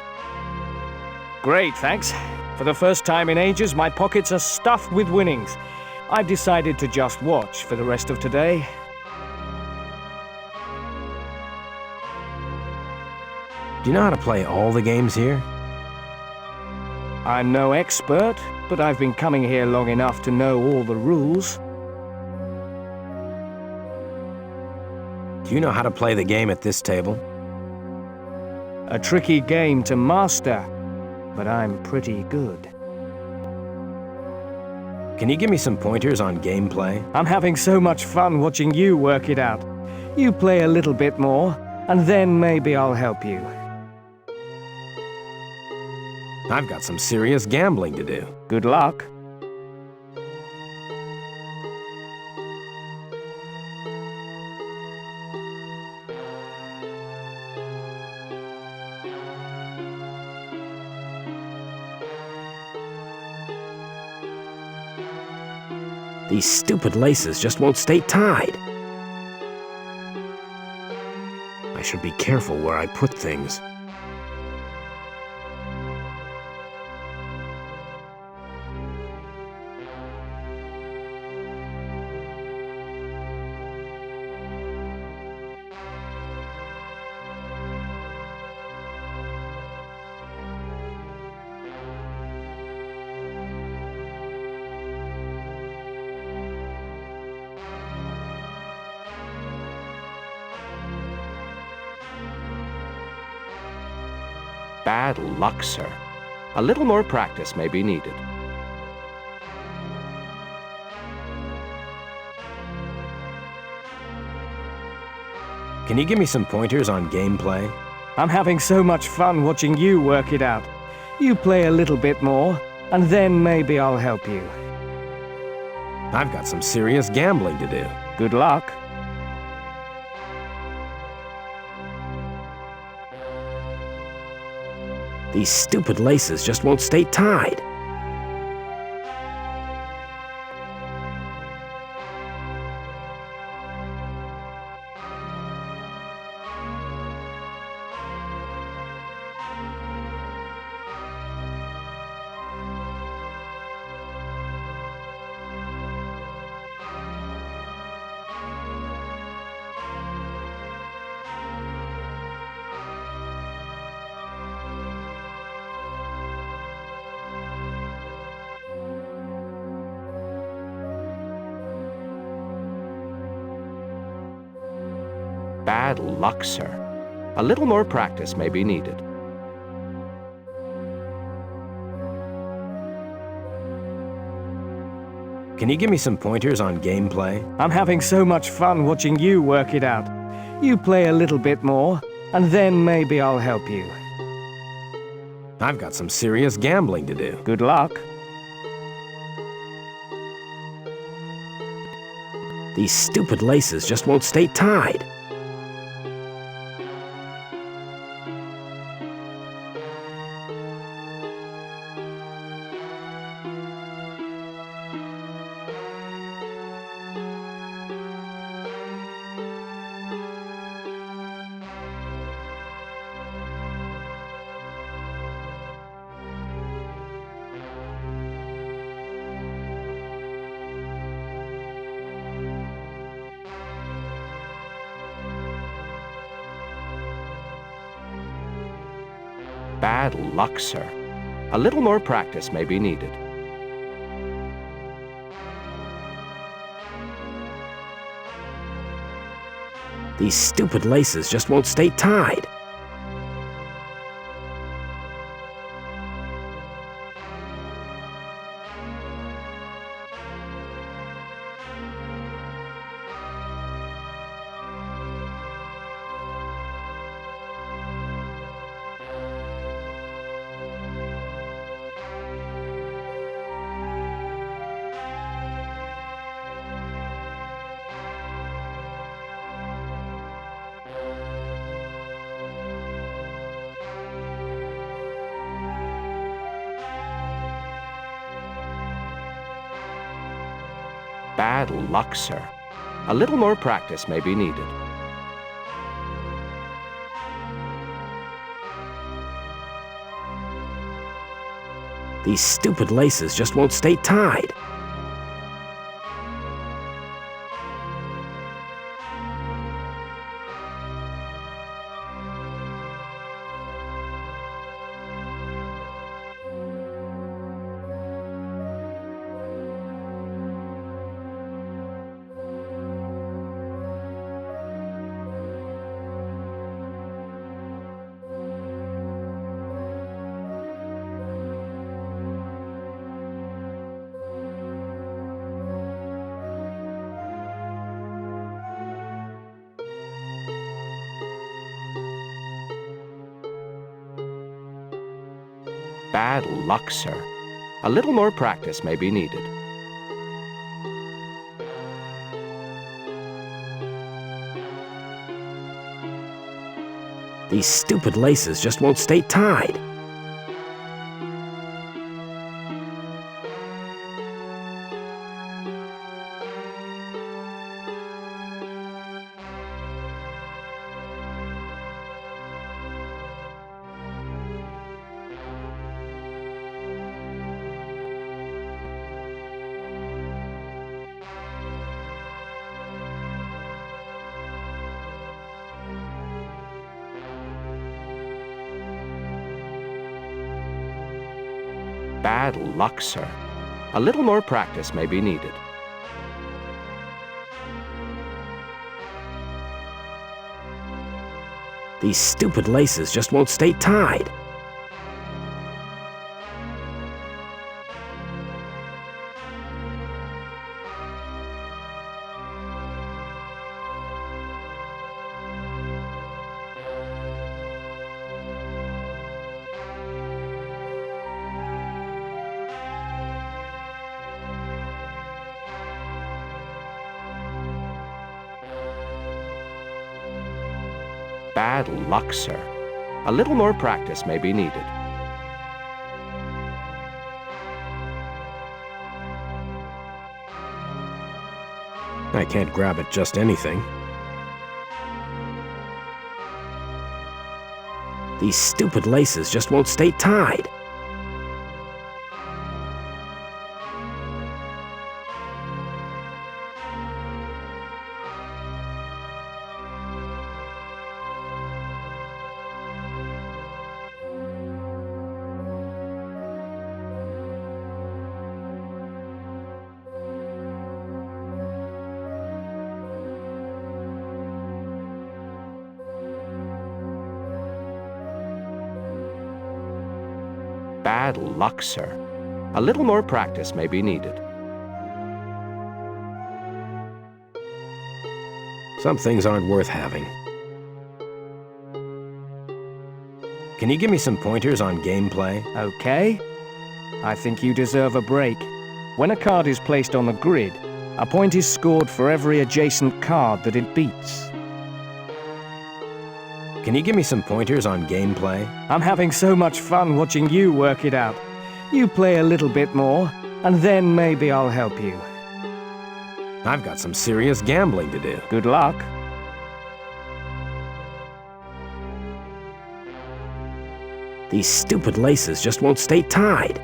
Great, thanks. For the first time in ages, my pockets are stuffed with winnings. I've decided to just watch for the rest of today. Do you know how to play all the games here? I'm no expert, but I've been coming here long enough to know all the rules. Do you know how to play the game at this table? A tricky game to master, but I'm pretty good. Can you give me some pointers on gameplay? I'm having so much fun watching you work it out. You play a little bit more, and then maybe I'll help you. I've got some serious gambling to do. Good luck. These stupid laces just won't stay tied. I should be careful where I put things. Bad luck, sir. A little more practice may be needed. Can you give me some pointers on gameplay? I'm having so much fun watching you work it out. You play a little bit more, and then maybe I'll help you. I've got some serious gambling to do. Good luck. These stupid laces just won't stay tied. Bad luck, sir. A little more practice may be needed. Can you give me some pointers on gameplay? I'm having so much fun watching you work it out. You play a little bit more, and then maybe I'll help you. I've got some serious gambling to do. Good luck. These stupid laces just won't stay tied. Bad luck, sir. A little more practice may be needed. These stupid laces just won't stay tied. Bad luck, sir. A little more practice may be needed. These stupid laces just won't stay tied. Bad luck, sir. A little more practice may be needed. These stupid laces just won't stay tied. Bad luck, sir. A little more practice may be needed. These stupid laces just won't stay tied. Bad luck, sir. A little more practice may be needed. I can't grab at just anything. These stupid laces just won't stay tied. Bad luck, sir. A little more practice may be needed. Some things aren't worth having. Can you give me some pointers on gameplay? Okay. I think you deserve a break. When a card is placed on the grid, a point is scored for every adjacent card that it beats. Can you give me some pointers on gameplay? I'm having so much fun watching you work it out. You play a little bit more, and then maybe I'll help you. I've got some serious gambling to do. Good luck. These stupid laces just won't stay tied.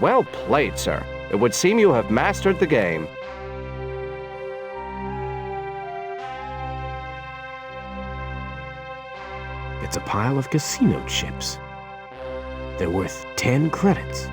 Well played, sir. It would seem you have mastered the game. It's a pile of casino chips. They're worth 10 credits.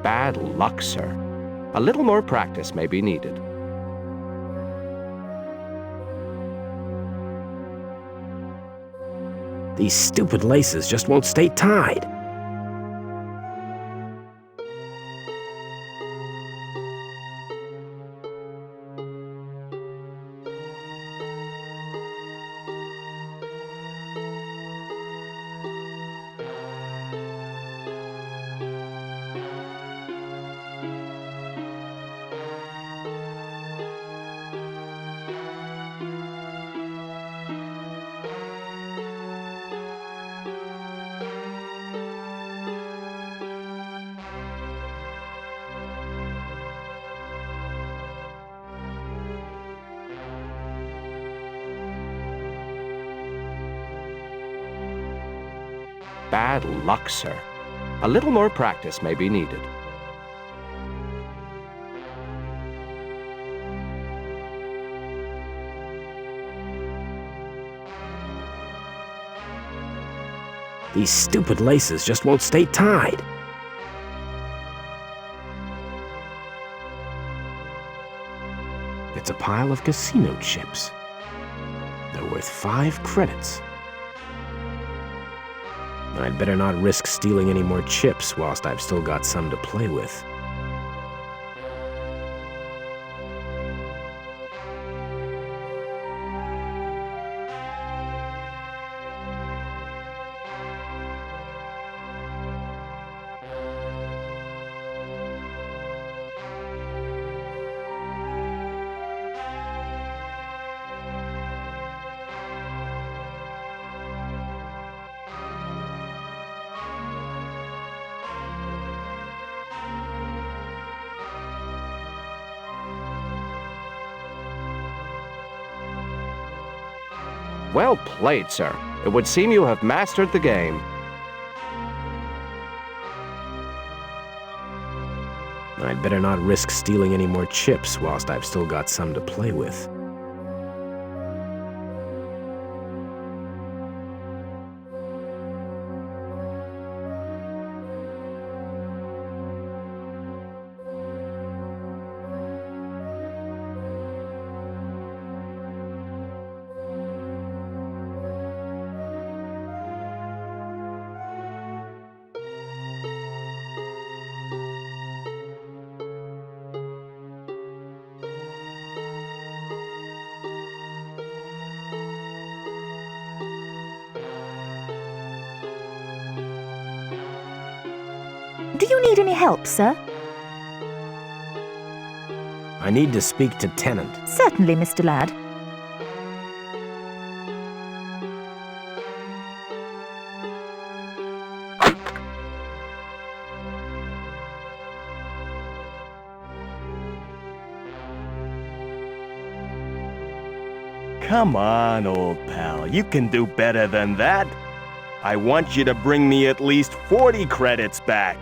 Bad luck, sir. A little more practice may be needed. These stupid laces just won't stay tied. Bad luck, sir. A little more practice may be needed. These stupid laces just won't stay tied. It's a pile of casino chips. They're worth 5 credits. I'd better not risk stealing any more chips whilst I've still got some to play with. Well played, sir. It would seem you have mastered the game. I'd better not risk stealing any more chips whilst I've still got some to play with. Do you need any help, sir? I need to speak to tenant. Certainly, Mr. Ladd. Come on, old pal. You can do better than that. I want you to bring me at least 40 credits back.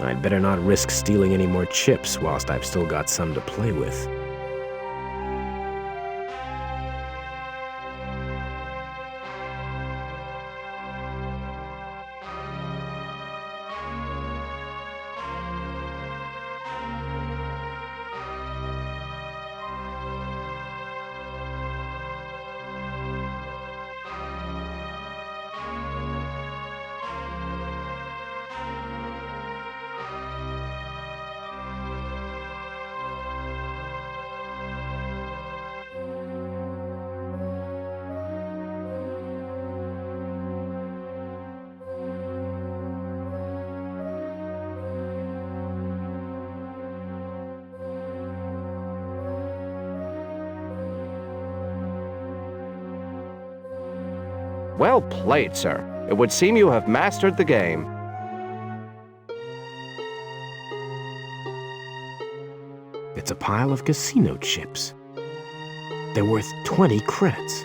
I'd better not risk stealing any more chips whilst I've still got some to play with. Well played, sir. It would seem you have mastered the game. It's a pile of casino chips. They're worth 20 credits.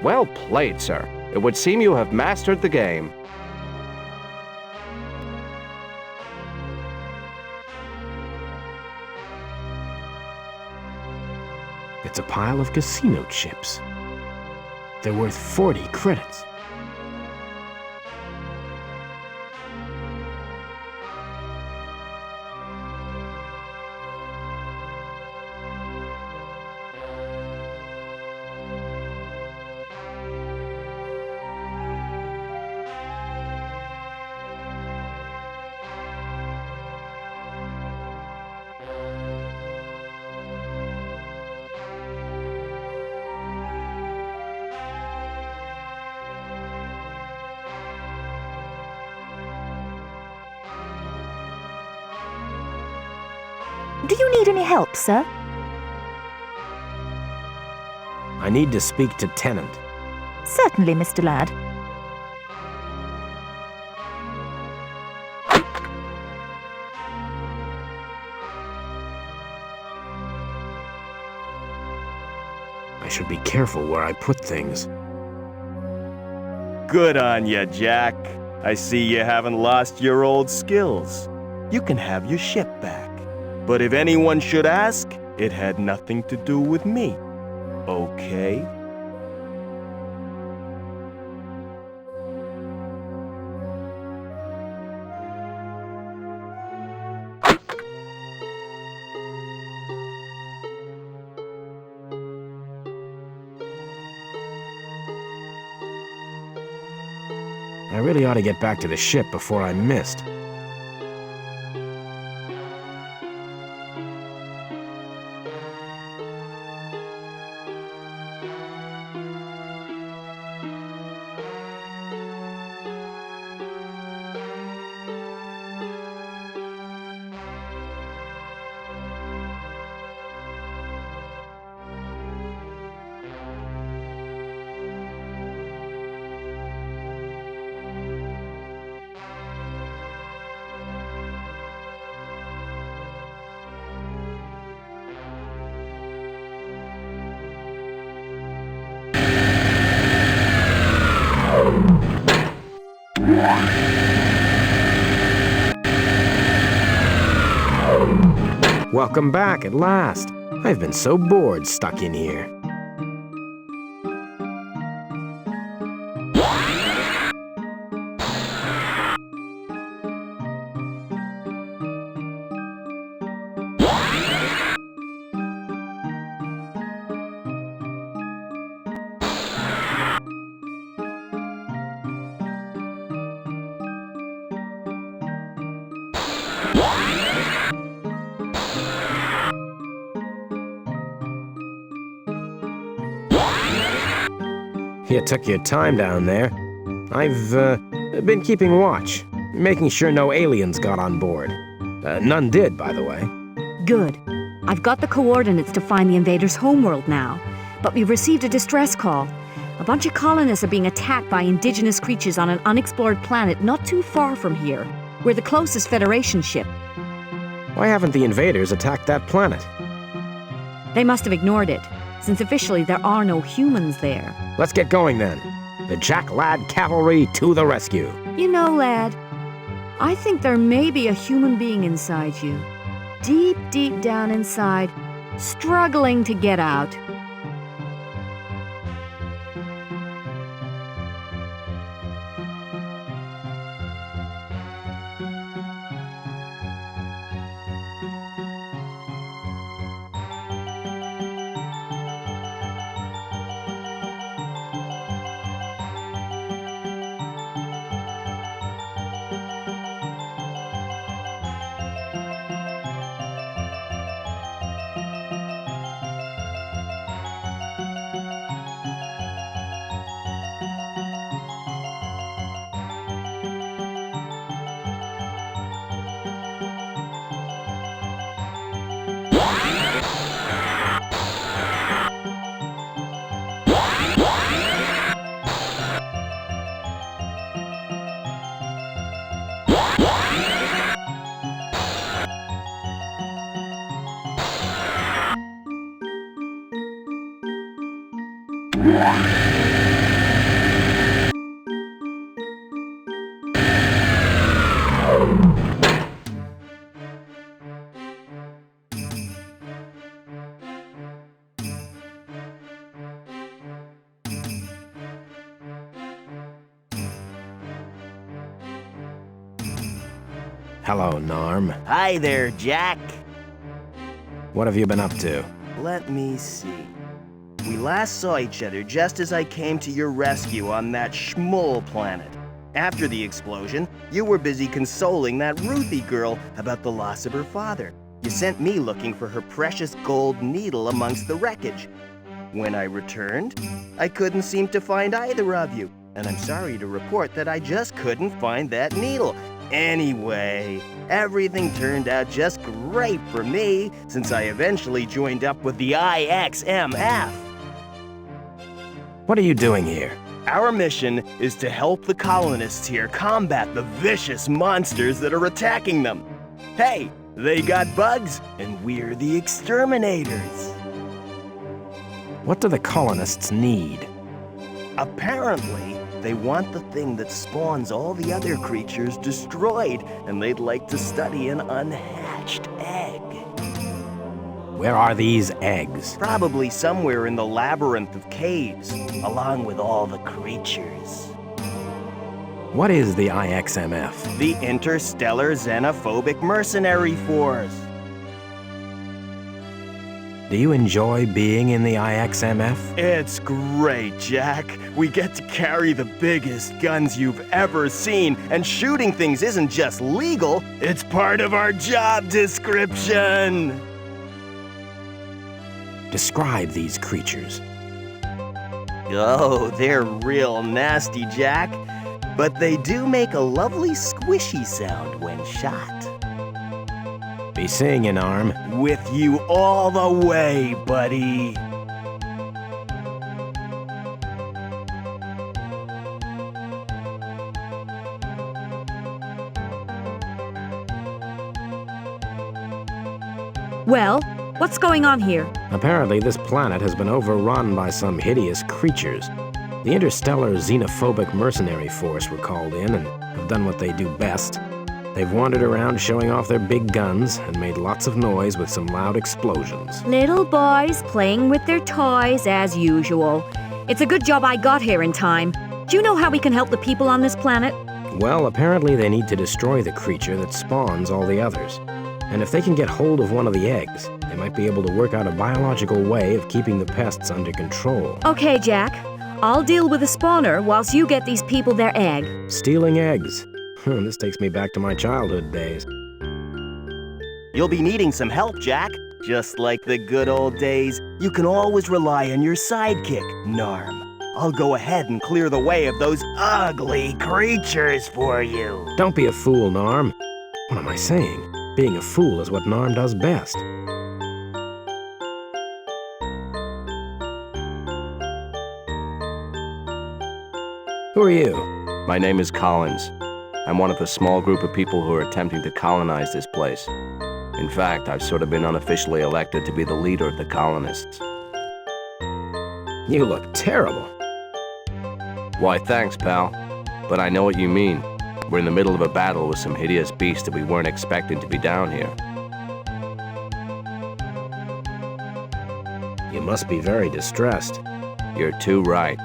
Well played, sir. It would seem you have mastered the game. It's a pile of casino chips. They're worth 40 credits. Do you need any help, sir? I need to speak to tenant. Certainly, Mr. Ladd. I should be careful where I put things. Good on ya, Jack. I see you haven't lost your old skills. You can have your ship back. But if anyone should ask, it had nothing to do with me. Okay? I really ought to get back to the ship before I'm missed. Welcome back at last. I've been so bored stuck in here. You took your time down there. I've been keeping watch, making sure no aliens got on board. None did, by the way. Good. I've got the coordinates to find the invaders' homeworld now, but we've received a distress call. A bunch of colonists are being attacked by indigenous creatures on an unexplored planet not too far from here. We're the closest Federation ship. Why haven't the invaders attacked that planet? They must have ignored it, since officially there are no humans there. Let's get going then. The Jack Lad Cavalry to the rescue. You know, lad, I think there may be a human being inside you. Deep, deep down inside, struggling to get out. Hello, Narm. Hi there, Jack. What have you been up to? Let me see. We last saw each other just as I came to your rescue on that Schmull planet. After the explosion, you were busy consoling that Ruthie girl about the loss of her father. You sent me looking for her precious gold needle amongst the wreckage. When I returned, I couldn't seem to find either of you, and I'm sorry to report that I just couldn't find that needle. Anyway, everything turned out just great for me since I eventually joined up with the IXMF. What are you doing here? Our mission is to help the colonists here combat the vicious monsters that are attacking them. Hey, they got bugs, and we're the exterminators. What do the colonists need? Apparently, they want the thing that spawns all the other creatures destroyed, and they'd like to study an unhatched egg. Where are these eggs? Probably somewhere in the labyrinth of caves, along with all the creatures. What is the IXMF? The Interstellar Xenophobic Mercenary Force. Do you enjoy being in the IXMF? It's great, Jack. We get to carry the biggest guns you've ever seen, and shooting things isn't just legal, it's part of our job description. Describe these creatures. Oh, they're real nasty, Jack. But they do make a lovely squishy sound when shot. Be seeing you, Narm. With you all the way, buddy. Well, what's going on here? Apparently, this planet has been overrun by some hideous creatures. The interstellar xenophobic mercenary force were called in and have done what they do best. They've wandered around showing off their big guns and made lots of noise with some loud explosions. Little boys playing with their toys as usual. It's a good job I got here in time. Do you know how we can help the people on this planet? Well, apparently they need to destroy the creature that spawns all the others. And if they can get hold of one of the eggs, they might be able to work out a biological way of keeping the pests under control. Okay, Jack. I'll deal with the spawner whilst you get these people their egg. Stealing eggs. This takes me back to my childhood days. You'll be needing some help, Jack. Just like the good old days, you can always rely on your sidekick, Narm. I'll go ahead and clear the way of those ugly creatures for you. Don't be a fool, Narm. What am I saying? Being a fool is what Narm does best. Who are you? My name is Collins. I'm one of a small group of people who are attempting to colonize this place. In fact, I've sort of been unofficially elected to be the leader of the colonists. You look terrible. Why, thanks, pal. But I know what you mean. We're in the middle of a battle with some hideous beast that we weren't expecting to be down here. You must be very distressed. You're too right.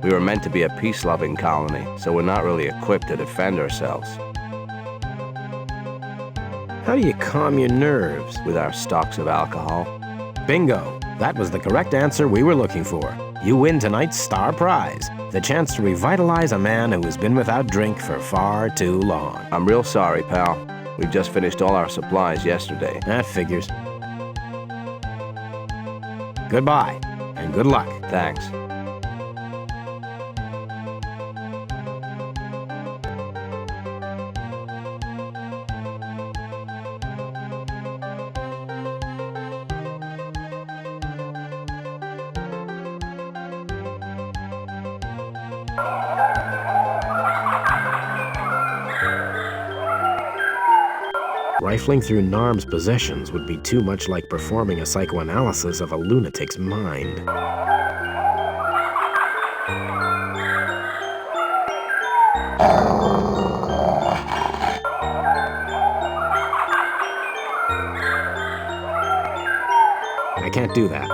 We were meant to be a peace-loving colony, so we're not really equipped to defend ourselves. How do you calm your nerves? With our stocks of alcohol. Bingo! That was the correct answer we were looking for. You win tonight's star prize, the chance to revitalize a man who has been without drink for far too long. I'm real sorry, pal. We've just finished all our supplies yesterday. That figures. Goodbye, and good luck. Thanks. Rifling through Narm's possessions would be too much like performing a psychoanalysis of a lunatic's mind. I can't do that.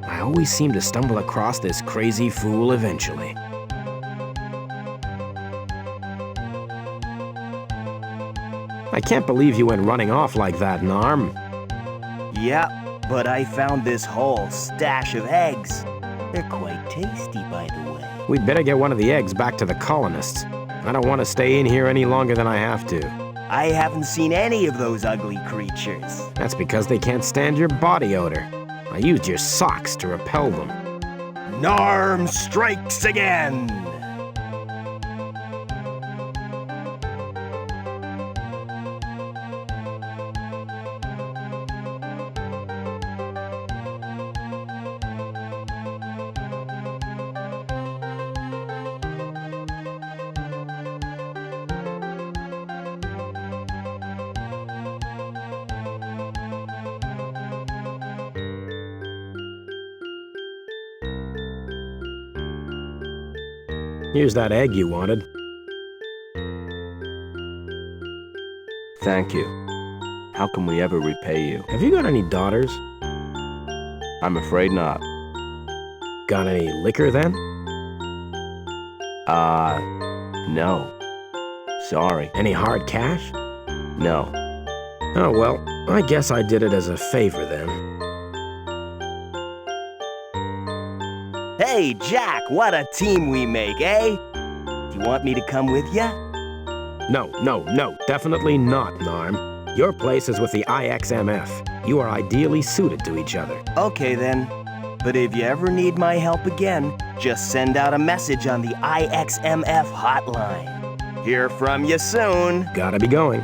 I always seem to stumble across this crazy fool eventually. I can't believe you went running off like that, Narm. Yeah, but I found this whole stash of eggs. They're quite tasty, by the way. We'd better get one of the eggs back to the colonists. I don't want to stay in here any longer than I have to. I haven't seen any of those ugly creatures. That's because they can't stand your body odor. I used your socks to repel them. Narm strikes again! Here's that egg you wanted. Thank you. How can we ever repay you? Have you got any daughters? I'm afraid not. Got any liquor then? No. Sorry. Any hard cash? No. Oh well, I guess I did it as a favor then. Hey, Jack, what a team we make, eh? Do you want me to come with ya? No, definitely not, Narm. Your place is with the IXMF. You are ideally suited to each other. Okay then. But if you ever need my help again, just send out a message on the IXMF hotline. Hear from you soon. Gotta be going.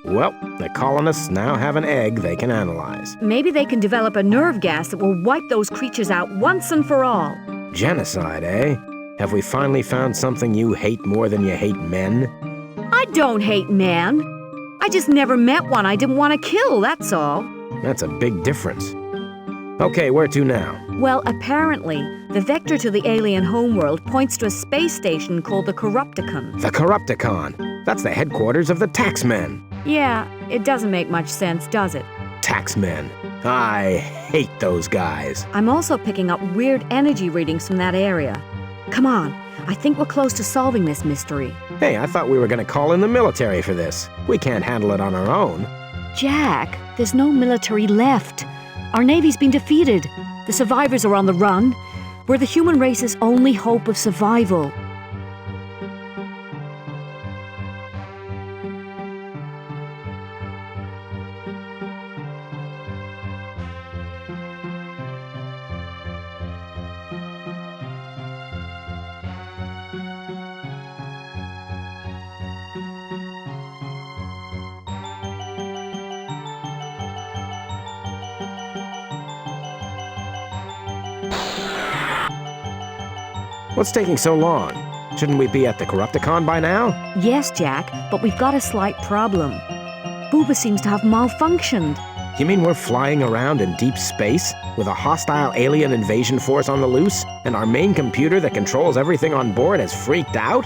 Well, the colonists now have an egg they can analyze. Maybe they can develop a nerve gas that will wipe those creatures out once and for all. Genocide, eh? Have we finally found something you hate more than you hate men? I don't hate men. I just never met one I didn't want to kill, that's all. That's a big difference. Okay, where to now? Well, apparently, the vector to the alien homeworld points to a space station called the Corrupticon. The Corrupticon. That's the headquarters of the Taxmen. Yeah, it doesn't make much sense, does it? Taxmen. I hate those guys. I'm also picking up weird energy readings from that area. Come on, I think we're close to solving this mystery. Hey, I thought we were going to call in the military for this. We can't handle it on our own. Jack, there's no military left. Our navy's been defeated. The survivors are on the run. We're the human race's only hope of survival. What's taking so long? Shouldn't we be at the Corrupticon by now? Yes, Jack, but we've got a slight problem. Booba seems to have malfunctioned. You mean we're flying around in deep space with a hostile alien invasion force on the loose, and our main computer that controls everything on board has freaked out?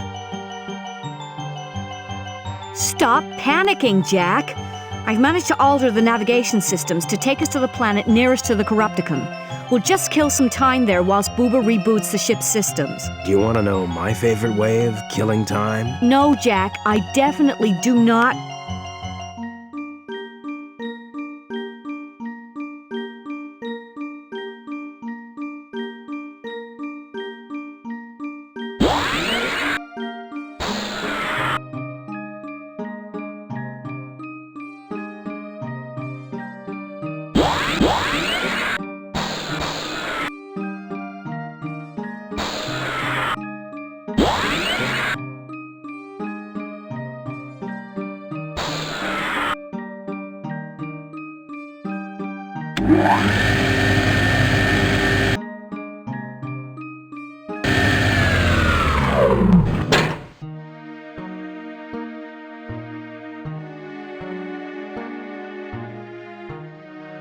Stop panicking, Jack. I've managed to alter the navigation systems to take us to the planet nearest to the Corrupticon. We'll just kill some time there whilst Booba reboots the ship's systems. Do you want to know my favorite way of killing time? No, Jack, I definitely do not.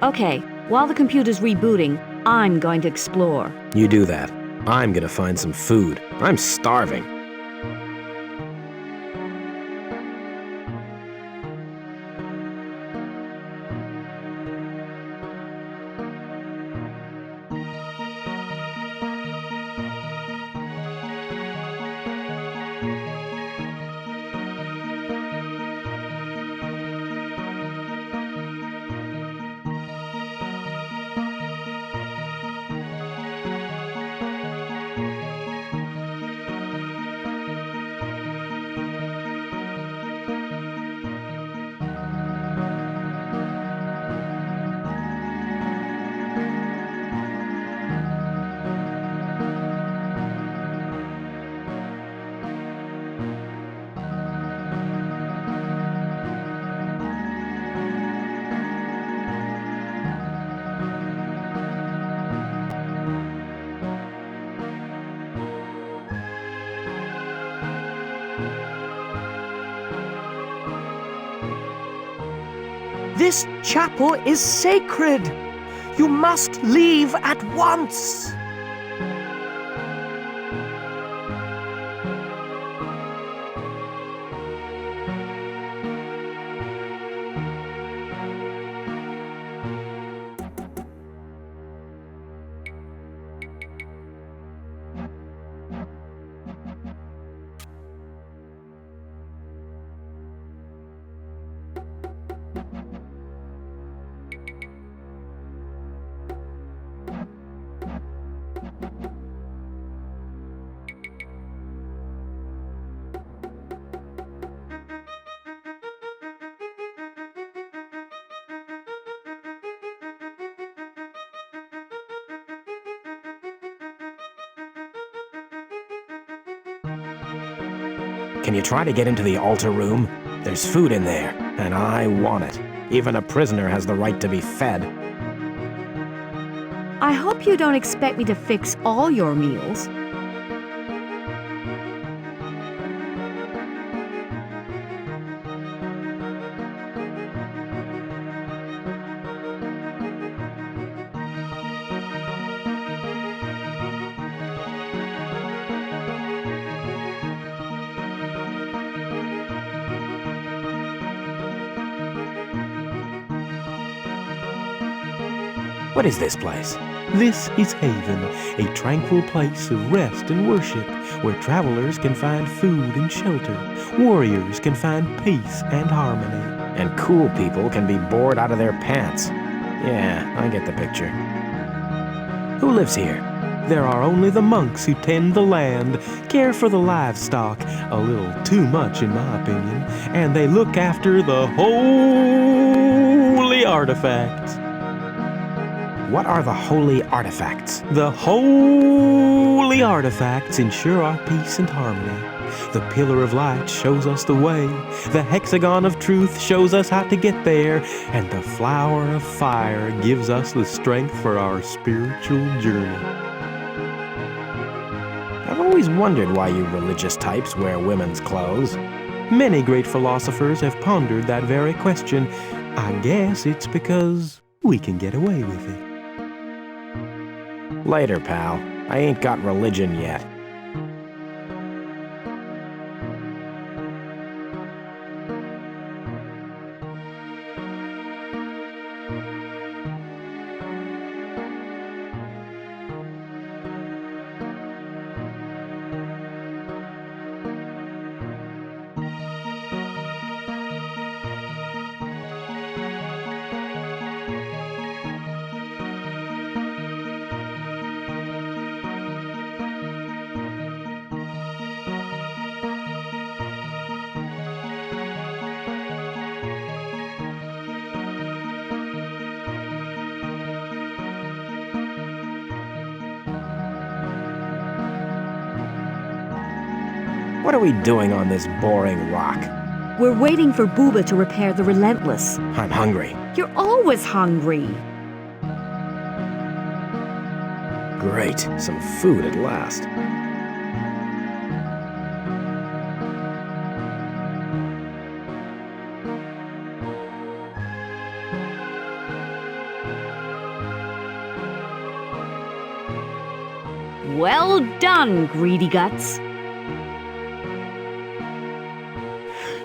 Okay, while the computer's rebooting, I'm going to explore. You do that. I'm gonna find some food. I'm starving. This chapel is sacred. You must leave at once. Can you try to get into the altar room? There's food in there, and I want it. Even a prisoner has the right to be fed. I hope you don't expect me to fix all your meals. What is this place? This is Haven, a tranquil place of rest and worship, where travelers can find food and shelter, warriors can find peace and harmony, and cool people can be bored out of their pants. Yeah, I get the picture. Who lives here? There are only the monks who tend the land, care for the livestock, a little too much in my opinion, and they look after the holy artifacts. What are the holy artifacts? The holy artifacts ensure our peace and harmony. The pillar of light shows us the way, the hexagon of truth shows us how to get there, and the flower of fire gives us the strength for our spiritual journey. I've always wondered why you religious types wear women's clothes. Many great philosophers have pondered that very question. I guess it's because we can get away with it. Later, pal. I ain't got religion yet. What are we doing on this boring rock? We're waiting for Booba to repair the Relentless. I'm hungry. You're always hungry. Great, some food at last. Well done, greedy guts.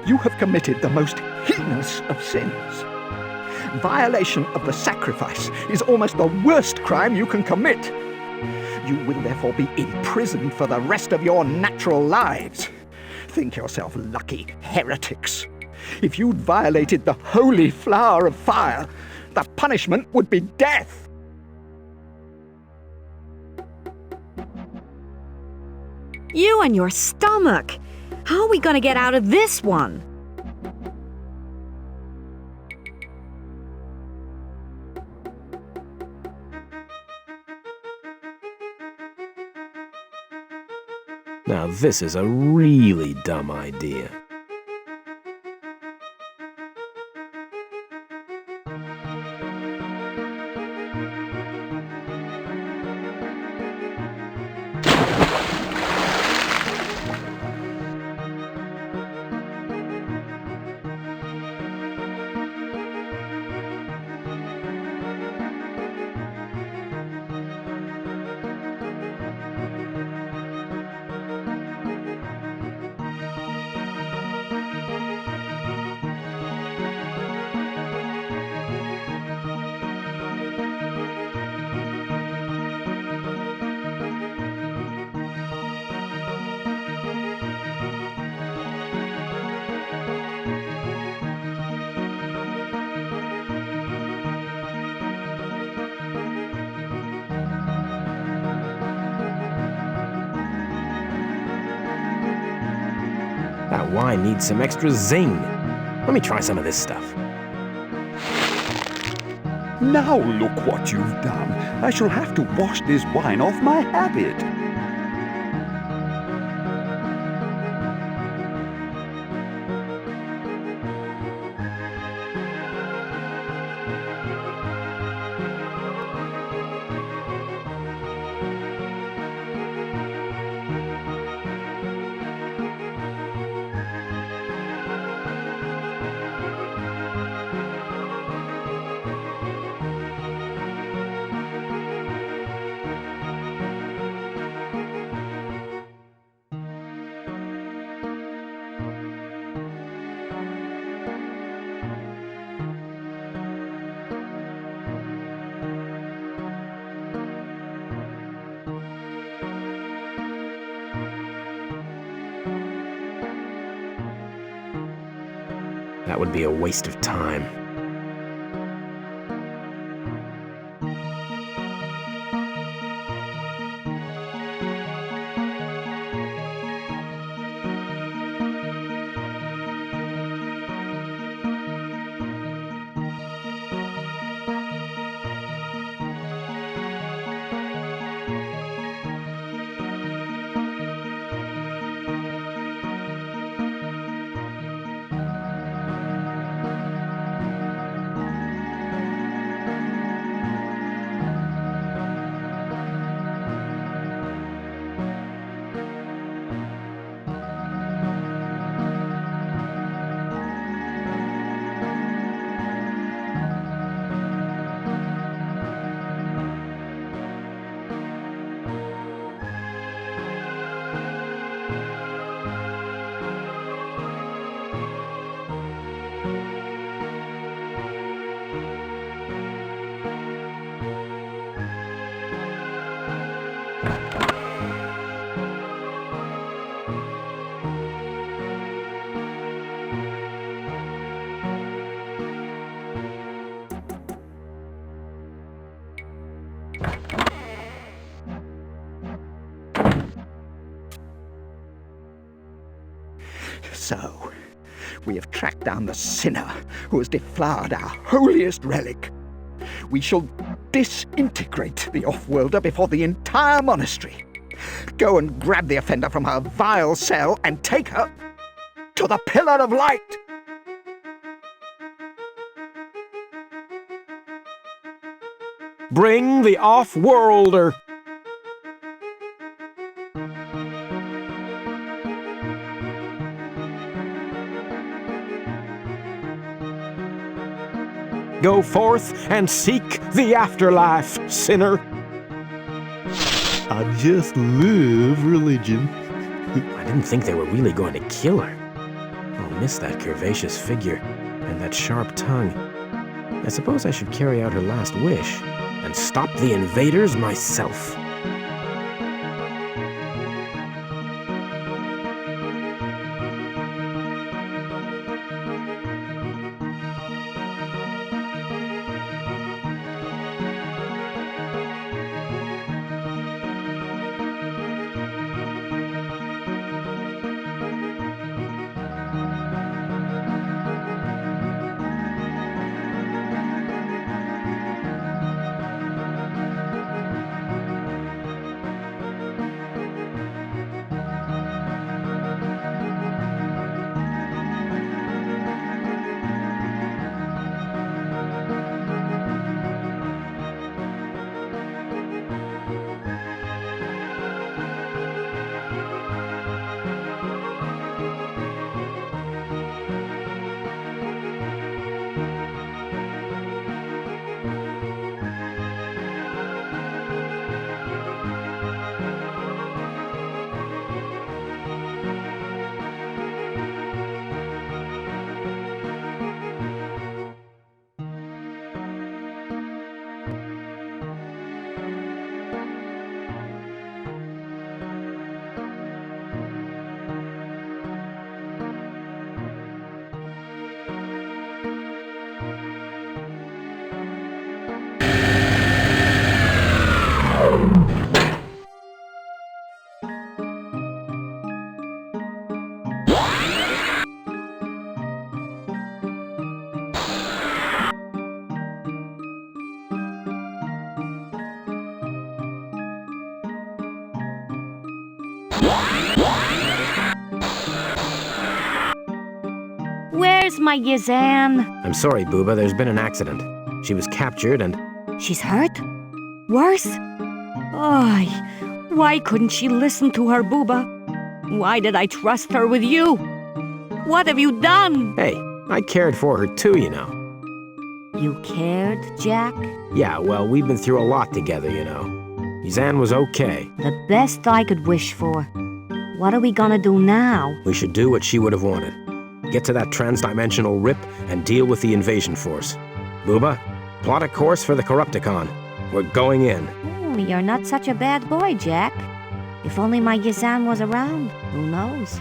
You have committed the most heinous of sins. Violation of the sacrifice is almost the worst crime you can commit. You will therefore be imprisoned for the rest of your natural lives. Think yourself lucky, heretics. If you'd violated the holy flower of fire, the punishment would be death. You and your stomach. How are we going to get out of this one? Now this is a really dumb idea. That wine needs some extra zing. Let me try some of this stuff. Now look what you've done. I shall have to wash this wine off my habit. That would be a waste of time. So, we have tracked down the sinner who has deflowered our holiest relic. We shall disintegrate the off-worlder before the entire monastery. Go and grab the offender from her vile cell and take her to the Pillar of Light. Bring the off-worlder. Go forth and seek the afterlife, sinner. I just love religion. I didn't think they were really going to kill her. I'll miss that curvaceous figure and that sharp tongue. I suppose I should carry out her last wish and stop the invaders myself. Where's my Yazan? I'm sorry, Booba, there's been an accident. She was captured and... She's hurt? Worse? Ay, why couldn't she listen to her, Booba? Why did I trust her with you? What have you done? Hey, I cared for her too, you know. You cared, Jack? Yeah, well, we've been through a lot together, you know. Yazan was okay. The best I could wish for. What are we gonna do now? We should do what she would have wanted. Get to that transdimensional rip and deal with the invasion force. Booba, plot a course for the Corrupticon. We're going in. Oh, you're not such a bad boy, Jack. If only my Yazan was around. Who knows?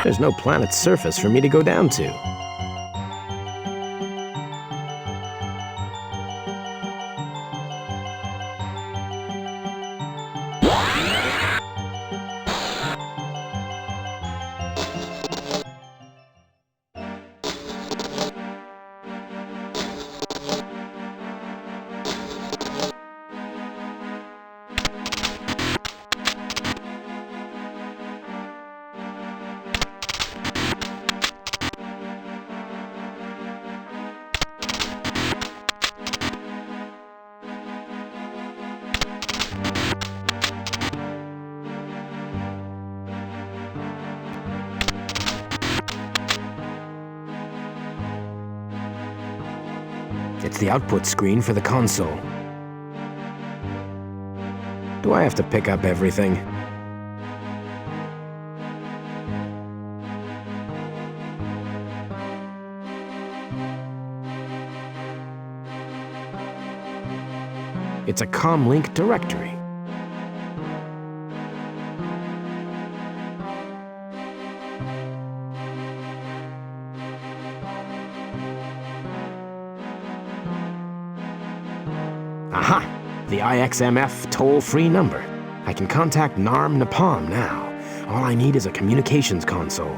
There's no planet's surface for me to go down to. It's the output screen for the console. Do I have to pick up everything? It's a comlink directory. the IXMF toll-free number. I can contact Narm Napalm now. All I need is a communications console.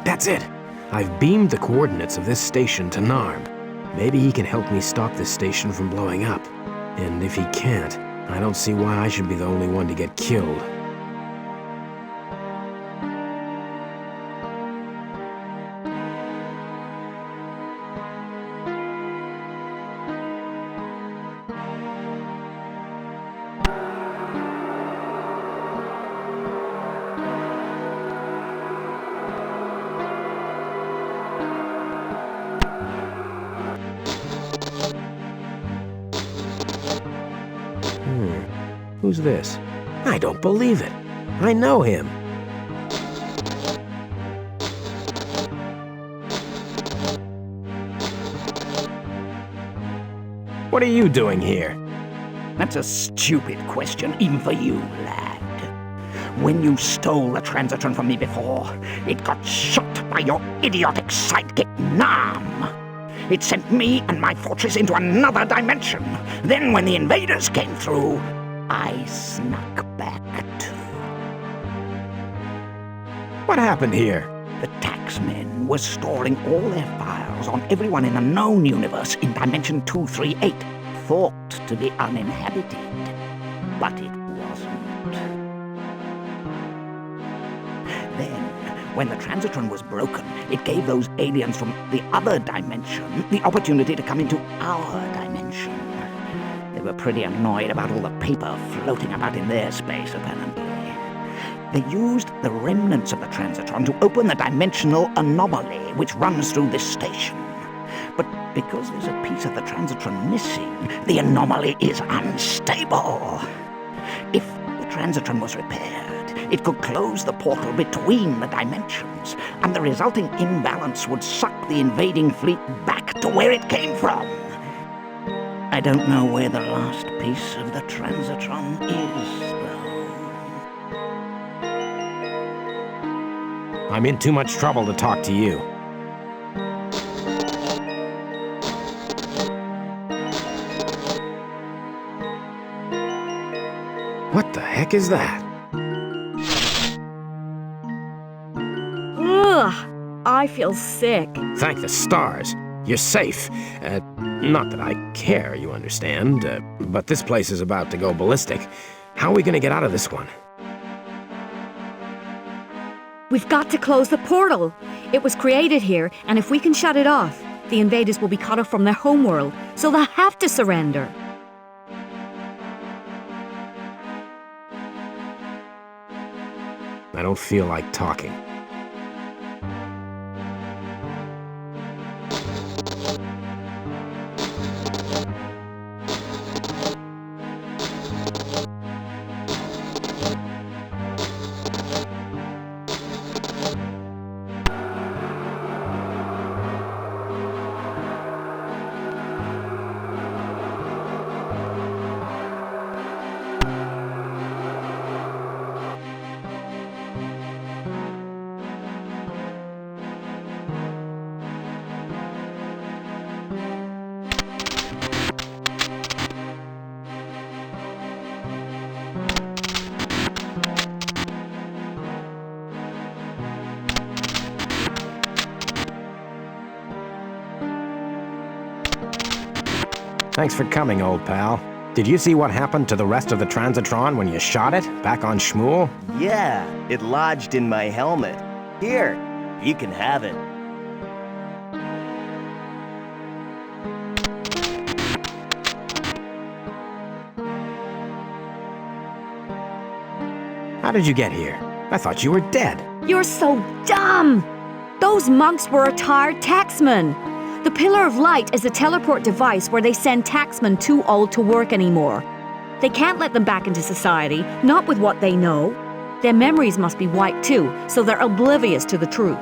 That's it. I've beamed the coordinates of this station to Narm. Maybe he can help me stop this station from blowing up. And if he can't, I don't see why I should be the only one to get killed. Who's this? I don't believe it. I know him. What are you doing here? That's a stupid question, even for you, lad. When you stole the transitron from me before, it got shot by your idiotic sidekick, Nam. It sent me and my fortress into another dimension. Then when the invaders came through, I snuck back too. What happened here? The taxmen were storing all their files on everyone in a known universe in Dimension 238, thought to be uninhabited. But it wasn't. Then, when the transitron was broken, it gave those aliens from the other dimension the opportunity to come into our dimension. They were pretty annoyed about all the paper floating about in their space, apparently. They used the remnants of the transitron to open the dimensional anomaly which runs through this station. But because there's a piece of the transitron missing, the anomaly is unstable. If the transitron was repaired, it could close the portal between the dimensions, and the resulting imbalance would suck the invading fleet back to where it came from. I don't know where the last piece of the transitron is, though. I'm in too much trouble to talk to you. What the heck is that? Ugh, I feel sick. Thank the stars. You're safe. Not that I care, you understand, but this place is about to go ballistic. How are we gonna get out of this one? We've got to close the portal. It was created here, and if we can shut it off, the invaders will be cut off from their homeworld, so they'll have to surrender. I don't feel like talking. Thanks for coming, old pal. Did you see what happened to the rest of the transitron when you shot it back on Shmuel? Yeah, it lodged in my helmet. Here, you can have it. How did you get here? I thought you were dead. You're so dumb! Those monks were a tired taxman. The Pillar of Light is a teleport device where they send taxmen too old to work anymore. They can't let them back into society, not with what they know. Their memories must be wiped too, so they're oblivious to the truth.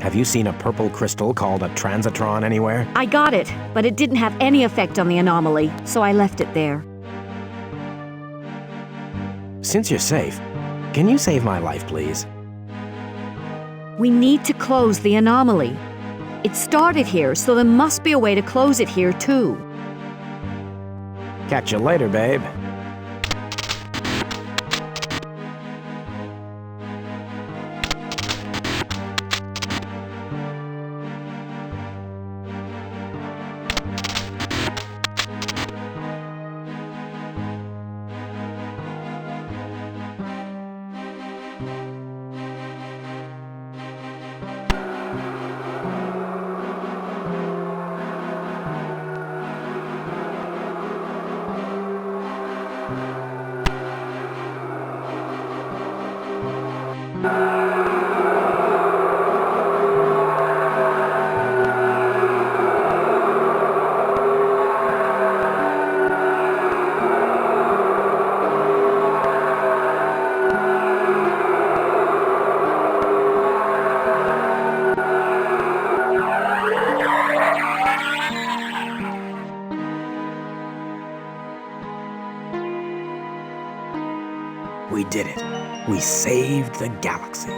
Have you seen a purple crystal called a transitron anywhere? I got it, but it didn't have any effect on the anomaly, so I left it there. Since you're safe, Can you save my life, please? We need to close the anomaly. It started here, so there must be a way to close it here, too. Catch you later, babe. We did it. We saved the galaxy.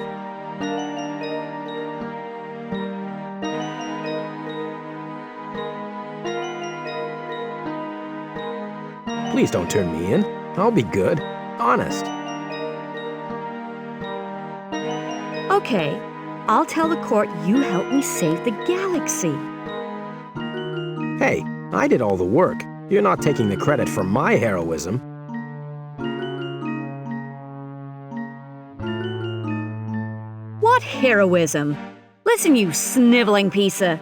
Please don't turn me in. I'll be good. Honest. Okay, I'll tell the court you helped me save the galaxy. Hey, I did all the work. You're not taking the credit for my heroism. What heroism? Listen, you sniveling piece of...